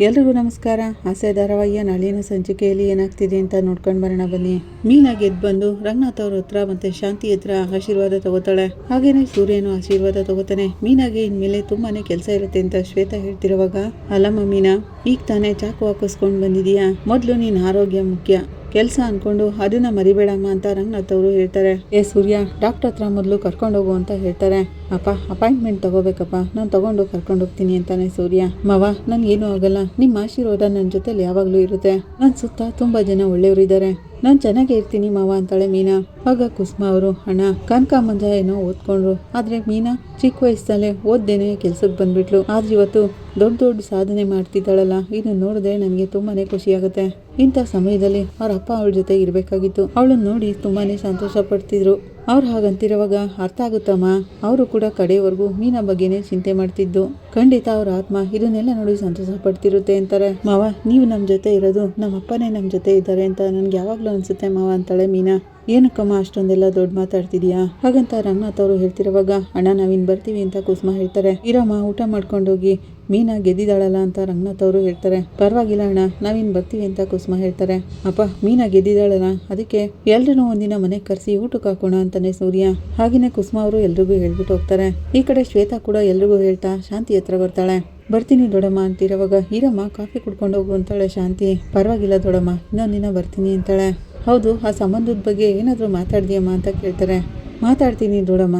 ಎಲ್ರಿಗೂ ನಮಸ್ಕಾರ. ಆಸೆ ಧಾರಾವಾಹಿಯ ನಾಳಿನ ಸಂಚಿಕೆಯಲ್ಲಿ ಏನಾಗ್ತಿದೆ ಅಂತ ನೋಡ್ಕೊಂಡು ಬರೋಣ ಬನ್ನಿ. ಮೀನಾ ಗೆದ್ದು ಬಂದು ರಂಗನಾಥ್ ಅವ್ರ ಹತ್ರ ಮತ್ತೆ ಶಾಂತಿ ಹತ್ರ ಆಶೀರ್ವಾದ ತಗೋತಾಳೆ. ಹಾಗೇನೆ ಸೂರ್ಯನು ಆಶೀರ್ವಾದ ತಗೋತಾನೆ. ಮೀನಾಗೆ ಇನ್ಮೇಲೆ ತುಂಬಾನೇ ಕೆಲಸ ಇರುತ್ತೆ ಅಂತ ಶ್ವೇತಾ ಹೇಳ್ತಿರುವಾಗ, ಅಲ್ಲಮ್ಮ ಮೀನಾ, ಈಗ ತಾನೇ ಚಾಕು ಹಾಕಿಸ್ಕೊಂಡು ಬಂದಿದೀಯಾ, ಮೊದಲು ನಿನ್ನ ಆರೋಗ್ಯ ಮುಖ್ಯ, ಕೆಲಸ ಅನ್ಕೊಂಡು ಅದನ್ನ ಮರಿಬೇಡಮ್ಮ ಅಂತ ರಂಗನಾಥ್ ಅವರು ಹೇಳ್ತಾರೆ. ಸೂರ್ಯ, ಡಾಕ್ಟರ್ ಹತ್ರ ಮೊದಲು ಕರ್ಕೊಂಡು ಹೋಗು ಅಂತ ಹೇಳ್ತಾರೆ. ಅಪ್ಪ, ಅಪಾಯಿಂಟ್ಮೆಂಟ್ ತಗೋಬೇಕಪ್ಪ, ನಾನು ತಗೊಂಡು ಕರ್ಕೊಂಡು ಹೋಗ್ತೀನಿ ಅಂತಾನೆ ಸೂರ್ಯ. ಮವ, ನನ್ಗೇನು ಆಗಲ್ಲ, ನಿಮ್ಮ ಆಶೀರ್ವಾದ ನನ್ನ ಜೊತೆಲಿ ಯಾವಾಗಲೂ ಇರುತ್ತೆ, ನನ್ನ ಸುತ್ತ ತುಂಬಾ ಜನ ಒಳ್ಳೆಯವರು ಇದ್ದಾರೆ, ನಾನು ಚೆನ್ನಾಗೇ ಇರ್ತೀನಿ ಮಾವ ಅಂತಾಳೆ ಮೀನಾ. ಆಗ ಕುಸುಮ ಅವರು, ಅಣ್ಣ, ಕನಕ ಮಂಜ ಏನೋ ಓದ್ಕೊಂಡ್ರು, ಆದ್ರೆ ಮೀನಾ ಚಿಕ್ಕ ವಯಸ್ಸಲ್ಲೇ ಓದ್ದೇನೆ ಕೆಲ್ಸಕ್ಕೆ ಬಂದ್ಬಿಟ್ಲು, ಆದ್ರೆ ಇವತ್ತು ದೊಡ್ಡ ದೊಡ್ಡ ಸಾಧನೆ ಮಾಡ್ತಿದ್ದಾಳಲ್ಲ, ಇದು ನೋಡಿದ್ರೆ ನನಗೆ ತುಂಬಾನೇ ಖುಷಿ ಆಗುತ್ತೆ. ಇಂಥ ಸಮಯದಲ್ಲಿ ಅವ್ರ ಅಪ್ಪ ಅವಳ ಜೊತೆ ಇರಬೇಕಾಗಿತ್ತು, ಅವಳನ್ನ ನೋಡಿ ತುಂಬಾನೇ ಸಂತೋಷ ಪಡ್ತಿದ್ರು. ಅವ್ರು ಹಾಗಂತಿರುವಾಗ, ಅರ್ಥ ಆಗುತ್ತಮ್ಮ, ಅವರು ಕೂಡ ಕಡೆಯವರೆಗೂ ಮೀನಾ ಬಗ್ಗೆನೇ ಚಿಂತೆ ಮಾಡ್ತಿದ್ದು, ಖಂಡಿತ ಅವ್ರ ಆತ್ಮ ಇದನ್ನೆಲ್ಲ ನೋಡಿ ಸಂತೋಷ ಪಡ್ತಿರುತ್ತೆ ಅಂತಾರೆ. ಮಾವ, ನೀವು ನಮ್ಮ ಜೊತೆ ಇರೋದು ನಮ್ಮ ಅಪ್ಪನೇ ನಮ್ಮ ಜೊತೆ ಇದ್ದಾರೆ ಅಂತ ನನ್ಗೆ ಯಾವಾಗ್ಲೂ ಅನ್ಸುತ್ತೆ ಮಾವ ಅಂತಾಳೆ ಮೀನಾ. ಏನಕ್ಕಮ್ಮ ಅಷ್ಟೊಂದೆಲ್ಲ ದೊಡ್ಡ ಮಾತಾಡ್ತಿದ್ಯಾ ಹಾಗಂತ ರಂಗನಾಥ್ ಅವರು ಹೇಳ್ತಿರುವಾಗ, ಅಣ್ಣ ನಾವಿನ್ ಬರ್ತೀವಿ ಅಂತ ಕುಸುಮ ಹೇಳ್ತಾರೆ. ಇರಮ್ಮ, ಊಟ ಮಾಡ್ಕೊಂಡೋಗಿ, ಮೀನಾ ಗೆದ್ದಿದ್ದಾಳಲ್ಲ ಅಂತ ರಂಗನಾಥ್ ಅವರು ಹೇಳ್ತಾರೆ. ಪರವಾಗಿಲ್ಲ ಅಣ್ಣ, ನಾವಿನ್ ಬರ್ತೀವಿ ಅಂತ ಕುಸುಮ ಹೇಳ್ತಾರೆ. ಅಪ್ಪ, ಮೀನಾ ಗೆದ್ದಿದ್ದಾಳಲ್ಲ, ಅದಕ್ಕೆ ಎಲ್ರೂ ಒಂದಿನ ಮನೆಗೆ ಕರೆಸಿ ಊಟಕ್ಕೆ ಹಾಕೋಣ ಅಂತಾನೆ ಸೂರ್ಯ. ಹಾಗೇನೆ ಕುಸುಮ ಅವರು ಎಲ್ರಿಗೂ ಹೇಳ್ಬಿಟ್ಟು ಹೋಗ್ತಾರೆ. ಈ ಕಡೆ ಶ್ವೇತಾ ಕೂಡ ಎಲ್ರಿಗೂ ಹೇಳ್ತಾ ಶಾಂತಿ ಹತ್ರ ಬರ್ತಾಳೆ. ಬರ್ತೀನಿ ದೊಡಮ್ಮ ಅಂತಿರುವಾಗ, ಇರಮ್ಮ, ಕಾಫಿ ಕುಡ್ಕೊಂಡು ಹೋಗು ಅಂತಾಳೆ ಶಾಂತಿ. ಪರವಾಗಿಲ್ಲ ದೊಡಮ್ಮ, ಇನ್ನೊಂದಿನ ಬರ್ತೀನಿ ಅಂತಾಳೆ. ಹೌದು, ಆ ಸಂಬಂಧದ ಬಗ್ಗೆ ಏನಾದರೂ ಮಾತಾಡ್ದೀಯಮ್ಮ ಅಂತ ಕೇಳ್ತಾರೆ. ಮಾತಾಡ್ತೀನಿ ದೊಡಮ್ಮ,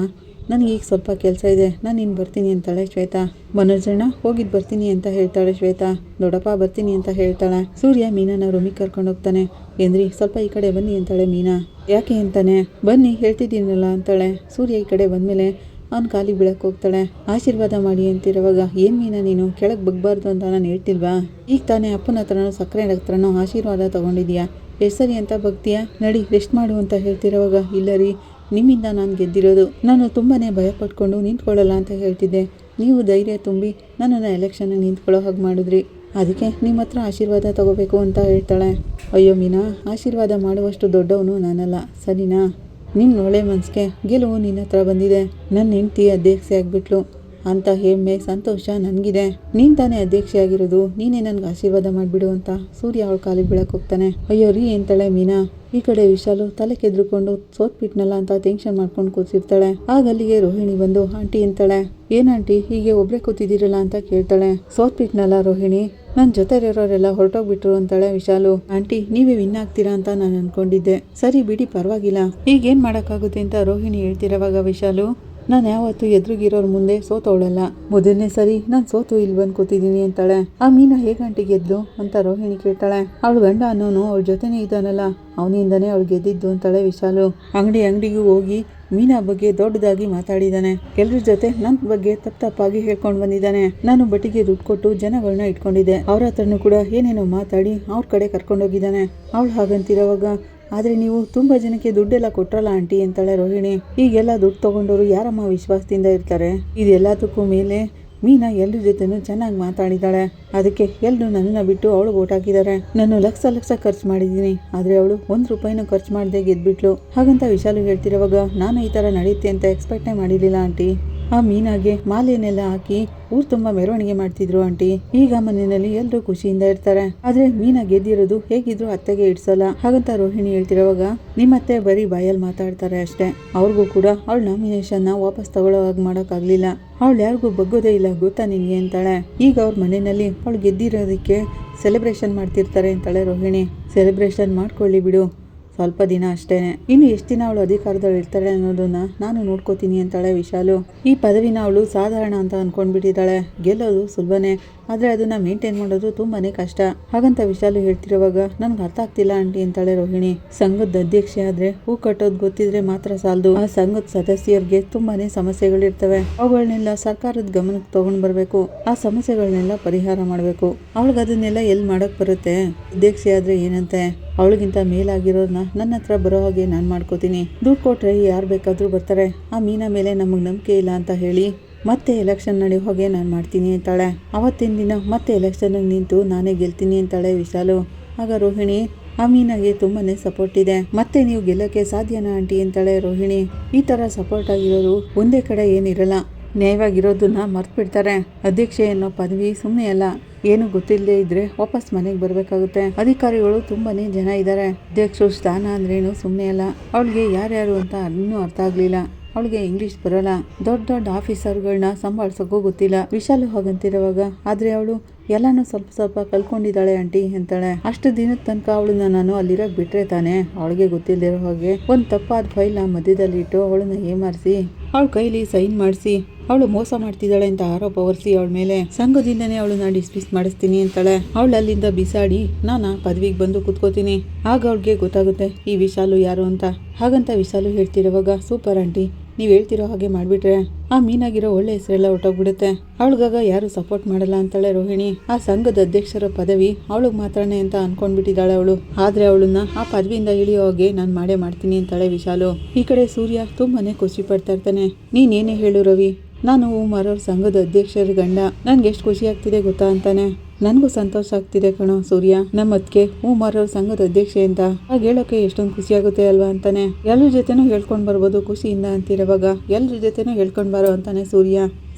ನನಗೆ ಈಗ ಸ್ವಲ್ಪ ಕೆಲಸ ಇದೆ, ನಾನು ಇನ್ನು ಬರ್ತೀನಿ ಅಂತಾಳೆ ಶ್ವೇತಾ. ಮನೋಜಣ್ಣ ಹೋಗಿದ್ದು ಬರ್ತೀನಿ ಅಂತ ಹೇಳ್ತಾಳೆ ಶ್ವೇತಾ. ದೊಡ್ಡಪ್ಪ ಬರ್ತೀನಿ ಅಂತ ಹೇಳ್ತಾಳೆ. ಸೂರ್ಯ ಮೀನಾನ ರೂಮಿಗೆ ಕರ್ಕೊಂಡು ಹೋಗ್ತಾನೆ. ಏನ್ರಿ, ಸ್ವಲ್ಪ ಈ ಕಡೆ ಬನ್ನಿ ಅಂತಾಳೆ ಮೀನಾ. ಯಾಕೆ ಅಂತಾನೆ. ಬನ್ನಿ ಹೇಳ್ತಿದ್ದೀನಲ್ಲ ಅಂತಾಳೆ. ಸೂರ್ಯ ಈ ಕಡೆ ಬಂದಮೇಲೆ ಅವ್ನು ಕಾಲಿಗೆ ಬೀಳಕ್ಕೆ ಹೋಗ್ತಾಳೆ. ಆಶೀರ್ವಾದ ಮಾಡಿ ಅಂತಿರುವಾಗ, ಏನು ಮೀನಾ ನೀನು ಕೆಳಗೆ ಬಗ್ಬಾರ್ದು ಅಂತ ನಾನು ಹೇಳ್ತಿಲ್ವಾ, ಈಗ ತಾನೇ ಅಪ್ಪನ ಹತ್ರನೋ ಸಕ್ಕರೆ ಹತ್ರನೋ ಆಶೀರ್ವಾದ ತೊಗೊಂಡಿದ್ಯಾ, ಎಷ್ಟು ಸರಿ ಅಂತ ಬಗ್ತೀಯಾ, ನಡಿ ರೆಸ್ಟ್ ಮಾಡು ಅಂತ ಹೇಳ್ತಿರುವಾಗ, ಇಲ್ಲ ರೀ, ನಿಮ್ಮಿಂದ ನಾನು ಗೆದ್ದಿರೋದು, ನಾನು ತುಂಬಾನೇ ಭಯ ಪಟ್ಕೊಂಡು ನಿಂತ್ಕೊಳ್ಳಲ್ಲ ಅಂತ ಹೇಳ್ತಿದ್ದೆ, ನೀವು ಧೈರ್ಯ ತುಂಬಿ ನನ್ನನ್ನು ಎಲೆಕ್ಷನ್ಗೆ ನಿಂತ್ಕೊಳ್ಳೋ ಹಾಗೆ ಮಾಡಿದ್ರಿ, ಅದಕ್ಕೆ ನಿಮ್ಮ ಹತ್ರ ಆಶೀರ್ವಾದ ತಗೋಬೇಕು ಅಂತ ಹೇಳ್ತಾಳೆ. ಅಯ್ಯೋ ಮೀನಾ, ಆಶೀರ್ವಾದ ಮಾಡುವಷ್ಟು ದೊಡ್ಡವನು ನಾನಲ್ಲ, ಸರಿನಾ, ನಿನ್ನ ಒಳ್ಳೆ ಮನಸ್ಸಿಗೆ ಗೆಲುವು ನಿನ್ನ ಹತ್ರ ಬಂದಿದೆ, ನನ್ನ ಹೆಂಡತಿ ಅಧ್ಯಕ್ಷೆ ಆಗಿಬಿಟ್ಲು ಅಂತ ಹೆಮ್ಮೆ ಸಂತೋಷ ನನಗಿದೆ, ನೀನು ತಾನೇ ಅಧ್ಯಕ್ಷೆ ಆಗಿರೋದು, ನೀನೇ ನನಗೆ ಆಶೀರ್ವಾದ ಮಾಡಿಬಿಡು ಅಂತ ಸೂರ್ಯ ಅವಳ ಕಾಲಿಗೆ ಬೀಳಕ್ಕೆ ಹೋಗ್ತಾನೆ. ಅಯ್ಯೋ ರೀ ಅಂತಾಳೆ ಮೀನಾ. ಈ ಕಡೆ ವಿಶಾಲು ತಲೆ ಕೆದ್ರುಕೊಂಡು ಸೋತ್ಬಿಟ್ನಲ್ಲ ಅಂತ ಟೆನ್ಷನ್ ಮಾಡ್ಕೊಂಡು ಕೂತಿರ್ತಾಳೆ. ಆಗ ಅಲ್ಲಿಗೆ ರೋಹಿಣಿ ಬಂದು, ಆಂಟಿ ಅಂತಾಳೆ. ಏನಂಟಿ ಹೀಗೆ ಒಬ್ಬರೇ ಕೂತಿದ್ದೀರಲ್ಲ ಅಂತ ಕೇಳ್ತಾಳೆ. ಸೋತ್ಬಿಟ್ನಲ್ಲ ರೋಹಿಣಿ, ನನ್ನ ಜೊತೆ ಇರೋರೆಲ್ಲ ಹೊರಟೋಗ್ಬಿಟ್ರು ಅಂತಾಳೆ ವಿಶಾಲು. ಆಂಟಿ, ನೀವೇ ವಿನ್ ಆಗ್ತೀರಾ ಅಂತ ನಾನು ಅನ್ಕೊಂಡಿದ್ದೆ, ಸರಿ ಬಿಡಿ ಪರವಾಗಿಲ್ಲ, ಈಗೇನು ಮಾಡೋಕ್ಕಾಗುತ್ತೆ ಅಂತ ರೋಹಿಣಿ ಹೇಳ್ತಿರೋವಾಗ ವಿಶಾಲು, ನಾನು ಯಾವತ್ತೂ ಎದುರುಗಿರೋರ ಮುಂದೆ ಸೋತವಳಲ್ಲ, ಮೊದಲನೇ ಸರಿ ನಾನು ಸೋತು ಇಲ್ಲಿ ಬಂದು ಕೂತಿದ್ದೀನಿ ಅಂತಾಳೆ. ಆ ಮೀನಾ ಹೇಗಂಟಿ ಗೆದ್ದು ಅಂತ ರೋಹಿಣಿ ಕೇಳ್ತಾಳೆ. ಅವಳು ಗಂಡ ಅನ್ನೋನು ಅವಳ ಜೊತೆನೇ ಇದ್ದಾನಲ್ಲ, ಅವನಿಂದನೇ ಅವಳು ಗೆದ್ದಿದ್ದು ಅಂತಾಳೆ ವಿಶಾಲು. ಅಂಗಡಿಗೂ ಹೋಗಿ ಮೀನಾ ಬಗ್ಗೆ ದೊಡ್ಡದಾಗಿ ಮಾತಾಡಿದ್ದಾನೆ, ಎಲ್ಲರ ಜೊತೆ ನನ್ನ ಬಗ್ಗೆ ತಪ್ಪಾಗಿ ಹೇಳ್ಕೊಂಡು ಬಂದಿದ್ದಾನೆ, ನಾನು ಬಟ್ಟಿಗೆ ದುಡ್ಡು ಕೊಟ್ಟು ಜನಗಳನ್ನ ಇಟ್ಕೊಂಡಿದ್ದೆ, ಅವ್ರ ಹತ್ರನೂ ಕೂಡ ಏನೇನೋ ಮಾತಾಡಿ ಅವ್ರ ಕಡೆ ಕರ್ಕೊಂಡೋಗಿದ್ದಾನೆ. ಅವಳು ಹಾಗಂತಿರೋವಾಗ, ಆದರೆ ನೀವು ತುಂಬ ಜನಕ್ಕೆ ದುಡ್ಡೆಲ್ಲ ಕೊಟ್ರಲ್ಲ ಆಂಟಿ ಅಂತಾಳೆ ರೋಹಿಣಿ. ಈಗೆಲ್ಲ ದುಡ್ಡು ತೊಗೊಂಡವರು ಯಾರಮ್ಮ ವಿಶ್ವಾಸದಿಂದ ಇರ್ತಾರೆ, ಇದೆಲ್ಲದಕ್ಕೂ ಮೇಲೆ ಮೀನಾ ಎಲ್ಲರ ಜೊತೆನೂ ಚೆನ್ನಾಗಿ ಮಾತಾಡಿದ್ದಾಳೆ, ಅದಕ್ಕೆ ಎಲ್ಲರೂ ನನ್ನನ್ನು ಬಿಟ್ಟು ಅವಳಿಗೆ ಓಟ್ ಹಾಕಿದ್ದಾರೆ, ನಾನು ಲಕ್ಷ ಖರ್ಚು ಮಾಡಿದ್ದೀನಿ, ಆದರೆ ಅವಳು 1 ರೂಪಾಯಿನೂ ಖರ್ಚು ಮಾಡದೆ ಗೆದ್ಬಿಟ್ಲು. ಹಾಗಂತ ವಿಶಾಲು ಹೇಳ್ತಿರೋವಾಗ, ನಾನು ಈ ಥರ ನಡೆಯುತ್ತೆ ಅಂತ ಎಕ್ಸ್ಪೆಕ್ಟೇ ಮಾಡಿರಲಿಲ್ಲ ಆಂಟಿ. ಆ ಮೀನಾಗೆ ಮಾಲೆಯನ್ನೆಲ್ಲ ಹಾಕಿ ಊರು ತುಂಬ ಮೆರವಣಿಗೆ ಮಾಡ್ತಿದ್ರು ಆಂಟಿ, ಈಗ ಮನೆಯಲ್ಲಿ ಎಲ್ಲರೂ ಖುಷಿಯಿಂದ ಇರ್ತಾರೆ, ಆದ್ರೆ ಮೀನಾ ಗೆದ್ದಿರೋದು ಹೇಗಿದ್ರು ಅತ್ತೆಗೆ ಇಡ್ಸಲ್ಲ. ಹಾಗಂತ ರೋಹಿಣಿ ಹೇಳ್ತಿರೋವಾಗ, ನಿಮ್ಮತ್ತೆ ಬರೀ ಬಾಯಲ್ಲಿ ಮಾತಾಡ್ತಾರೆ ಅಷ್ಟೇ, ಅವ್ರಿಗೂ ಕೂಡ ಅವಳ ನಾಮಿನೇಷನ್ನ ವಾಪಸ್ ತಗೊಳ್ಳೋ ಹಾಗೆ ಮಾಡೋಕ್ಕಾಗಲಿಲ್ಲ, ಅವಳು ಯಾರಿಗೂ ಬಗ್ಗೋದೇ ಇಲ್ಲ ಗೊತ್ತಾ ನಿನಗೆ ಅಂತಾಳೆ. ಈಗ ಅವ್ರ ಮನೆಯಲ್ಲಿ ಅವಳು ಗೆದ್ದಿರೋದಕ್ಕೆ ಸೆಲೆಬ್ರೇಷನ್ ಮಾಡ್ತಿರ್ತಾರೆ ಅಂತಾಳೆ ರೋಹಿಣಿ. ಸೆಲೆಬ್ರೇಷನ್ ಮಾಡ್ಕೊಳ್ಳಿ ಬಿಡು, ಸ್ವಲ್ಪ ದಿನ ಅಷ್ಟೇನೆ, ಇನ್ನು ಎಷ್ಟು ದಿನ ಅವಳು ಅಧಿಕಾರದಲ್ಲಿ ಇರ್ತಾಳೆ ಅನ್ನೋದನ್ನ ನಾನು ನೋಡ್ಕೋತೀನಿ ಅಂತಾಳೆ ವಿಶಾಲು. ಈ ಪದವಿನ ಅವಳು ಸಾಧಾರಣ ಅಂತ ಅನ್ಕೊಂಡ್ಬಿಟ್ಟಿದ್ದಾಳೆ, ಗೆಲ್ಲೋದು ಸುಲಭನೇ, ಆದರೆ ಅದನ್ನ ಮೇಂಟೈನ್ ಮಾಡೋದು ತುಂಬಾನೇ ಕಷ್ಟ. ಹಾಗಂತ ವಿಶಾಲು ಹೇಳ್ತಿರುವಾಗ, ನನ್ಗೆ ಅರ್ಥ ಆಗ್ತಿಲ್ಲ ಆಂಟಿ ಅಂತಾಳೆ ರೋಹಿಣಿ. ಸಂಘದ ಅಧ್ಯಕ್ಷೆ ಆದ್ರೆ ಹೂ ಕಟ್ಟೋದು ಗೊತ್ತಿದ್ರೆ ಮಾತ್ರ ಸಾಲದು, ಆ ಸಂಘದ ಸದಸ್ಯರಿಗೆ ತುಂಬಾನೇ ಸಮಸ್ಯೆಗಳಿರ್ತವೆ, ಅವುಗಳನ್ನೆಲ್ಲ ಸರ್ಕಾರದ ಗಮನಕ್ಕೆ ತಗೊಂಡ್ ಬರ್ಬೇಕು, ಆ ಸಮಸ್ಯೆಗಳನ್ನೆಲ್ಲ ಪರಿಹಾರ ಮಾಡ್ಬೇಕು, ಅವಳಿಗೆ ಅದನ್ನೆಲ್ಲ ಎಲ್ಲಿ ಮಾಡಕ್ ಬರುತ್ತೆ, ಅಧ್ಯಕ್ಷೆ ಆದ್ರೆ ಏನಂತೆ, ಅವಳಿಗಿಂತ ಮೇಲಾಗಿರೋರ್ನ ನನ್ನ ಹತ್ರ ಬರೋ ಹಾಗೆ ನಾನು ಮಾಡ್ಕೋತೀನಿ, ದುಡ್ಡು ಕೊಟ್ರೆ ಯಾರು ಬೇಕಾದ್ರೂ ಬರ್ತಾರೆ, ಆ ಮೀನಾ ಮೇಲೆ ನಮಗೆ ನಂಬಿಕೆ ಇಲ್ಲ ಅಂತ ಹೇಳಿ ಮತ್ತೆ ಎಲೆಕ್ಷನ್ ನಡೆಯೋ ಹಾಗೆ ನಾನು ಮಾಡ್ತೀನಿ ಅಂತಾಳೆ. ಅವತ್ತಿನ ದಿನ ಮತ್ತೆ ಎಲೆಕ್ಷನ್ಗೆ ನಿಂತು ನಾನೇ ಗೆಲ್ತೀನಿ ಅಂತಾಳೆ ವಿಶಾಲು. ಆಗ ರೋಹಿಣಿ, ಆ ಮೀನಾಗೆ ತುಂಬಾನೇ ಸಪೋರ್ಟ್ ಇದೆ, ಮತ್ತೆ ನೀವು ಗೆಲ್ಲಕ್ಕೆ ಸಾಧ್ಯನಾ ಆಂಟಿ ಅಂತಾಳೆ ರೋಹಿಣಿ. ಈ ತರ ಸಪೋರ್ಟ್ ಆಗಿರೋರು ಒಂದೇ ಕಡೆ ಏನಿರಲ್ಲ, ನ್ಯಾಯವಾಗಿರೋದನ್ನ ಮರ್ತು ಬಿಡ್ತಾರೆ. ಅಧ್ಯಕ್ಷೆ ಅನ್ನೋ ಪದವಿ ಸುಮ್ಮನೆ ಅಲ್ಲ, ಏನು ಗೊತ್ತಿಲ್ಲದೆ ಇದ್ರೆ ವಾಪಸ್ ಮನೆಗೆ ಬರಬೇಕಾಗುತ್ತೆ. ಅಧಿಕಾರಿಗಳು ತುಂಬಾನೇ ಜನ ಇದ್ದಾರೆ. ಅಧ್ಯಕ್ಷರು ಸ್ಥಾನ ಅಂದ್ರೇನು ಸುಮ್ಮನೆ ಅಲ್ಲ. ಅವಳಿಗೆ ಯಾರ್ಯಾರು ಅಂತ ಇನ್ನೂ ಅರ್ಥ ಆಗ್ಲಿಲ್ಲ. ಅವಳಿಗೆ ಇಂಗ್ಲಿಷ್ ಬರೋಲ್ಲ. ದೊಡ್ಡ ದೊಡ್ಡ ಆಫೀಸರ್ಗಳನ್ನ ಸಂಭಾಳ್ಸೋಕ್ಕೂ ಗೊತ್ತಿಲ್ಲ. ವಿಶಾಲು ಹಾಗಂತಿರುವಾಗ ಆದ್ರೆ ಅವಳು ಎಲ್ಲಾನು ಸ್ವಲ್ಪ ಸ್ವಲ್ಪ ಕಲ್ಕೊಂಡಿದ್ದಾಳೆ ಆಂಟಿ ಅಂತಾಳೆ. ಅಷ್ಟು ದಿನದ ತನಕ ಅವಳನ್ನ ನಾನು ಅಲ್ಲಿರೋಕ್ ಬಿಟ್ರೆ ತಾನೆ. ಅವಳಿಗೆ ಗೊತ್ತಿಲ್ಲದಿರೋ ಹಾಗೆ ಒಂದು ತಪ್ಪಾದ ಫೈಲ್ನ ಮಧ್ಯದಲ್ಲಿ ಇಟ್ಟು ಅವಳನ್ನ ಏಮಾರಿಸಿ ಅವಳ ಕೈಲಿ ಸೈನ್ ಮಾಡಿಸಿ ಅವಳು ಮೋಸ ಮಾಡ್ತಿದ್ದಾಳೆ ಅಂತ ಆರೋಪ ಹೊರಿಸಿ ಅವಳ ಮೇಲೆ ಸಂಘದಿಂದನೇ ಅವಳನ್ನ ಡಿಸ್ಮಿಸ್ ಮಾಡಿಸ್ತೀನಿ ಅಂತಾಳೆ. ಅವಳು ಅಲ್ಲಿಂದ ಬಿಸಾಡಿ ನಾನು ಪದವಿಗೆ ಬಂದು ಕುತ್ಕೋತೀನಿ. ಆಗ ಅವಳಿಗೆ ಗೊತ್ತಾಗುತ್ತೆ ಈ ವಿಶಾಲು ಯಾರು ಅಂತ. ಹಾಗಂತ ವಿಶಾಲು ಹೇಳ್ತಿರೋವಾಗ ಸೂಪರ್ ಆಂಟಿ, ನೀವು ಹೇಳ್ತಿರೋ ಹಾಗೆ ಮಾಡಿಬಿಟ್ರೆ ಆ ಮೀನಾಗಿರೋ ಒಳ್ಳೆ ಹೆಸರೆಲ್ಲ ಹೊಟ್ಟೋಗ್ಬಿಡುತ್ತೆ. ಅವಳಿಗಾಗ ಯಾರು ಸಪೋರ್ಟ್ ಮಾಡಲ್ಲ ಅಂತಾಳೆ ರೋಹಿಣಿ. ಆ ಸಂಘದ ಅಧ್ಯಕ್ಷರ ಪದವಿ ಅವಳಿಗೆ ಮಾತ್ರನೇ ಅಂತ ಅನ್ಕೊಂಡ್ಬಿಟ್ಟಿದ್ದಾಳೆ ಅವಳು. ಆದ್ರೆ ಅವಳನ್ನ ಆ ಪದವಿಯಿಂದ ಇಳಿಯೋ ಹಾಗೆ ನಾನು ಮಾಡೇ ಮಾಡ್ತೀನಿ ಅಂತಾಳೆ ವಿಶಾಲು. ಈ ಕಡೆ ಸೂರ್ಯ ತುಂಬಾನೇ ಖುಷಿ ಪಡ್ತಾ ಇರ್ತಾನೆ. ನೀನೇನೇ ಹೇಳು ರವಿ, ನಾನು ಉಮಾರ್ ಅವ್ರ ಸಂಘದ ಅಧ್ಯಕ್ಷರ ಗಂಡ. ನನ್ಗೆ ಎಷ್ಟು ಖುಷಿ ಆಗ್ತಿದೆ ಗೊತ್ತಾ ಅಂತಾನೆ. ನನಗೂ ಸಂತೋಷ ಆಗ್ತಿದೆ ಕಣೋ ಸೂರ್ಯ, ನಮ್ಮದ್ಕೆ ಉಮಾರ್ ಅವ್ರ ಸಂಘದ ಅಧ್ಯಕ್ಷೆ ಅಂತ ಆಗ ಹೇಳೋಕೆ ಎಷ್ಟೊಂದು ಖುಷಿ ಆಗುತ್ತೆ ಅಲ್ವಾ ಅಂತಾನೆ. ಎಲ್ಲರ ಜೊತೆನೂ ಹೇಳ್ಕೊಂಡ್ ಬರ್ಬೋದು ಖುಷಿಯಿಂದ ಅಂತಿರುವಾಗ ಎಲ್ಲರ ಜೊತೆನೂ ಹೇಳ್ಕೊಂಡ್ ಬಾರೋ ಅಂತಾನೆ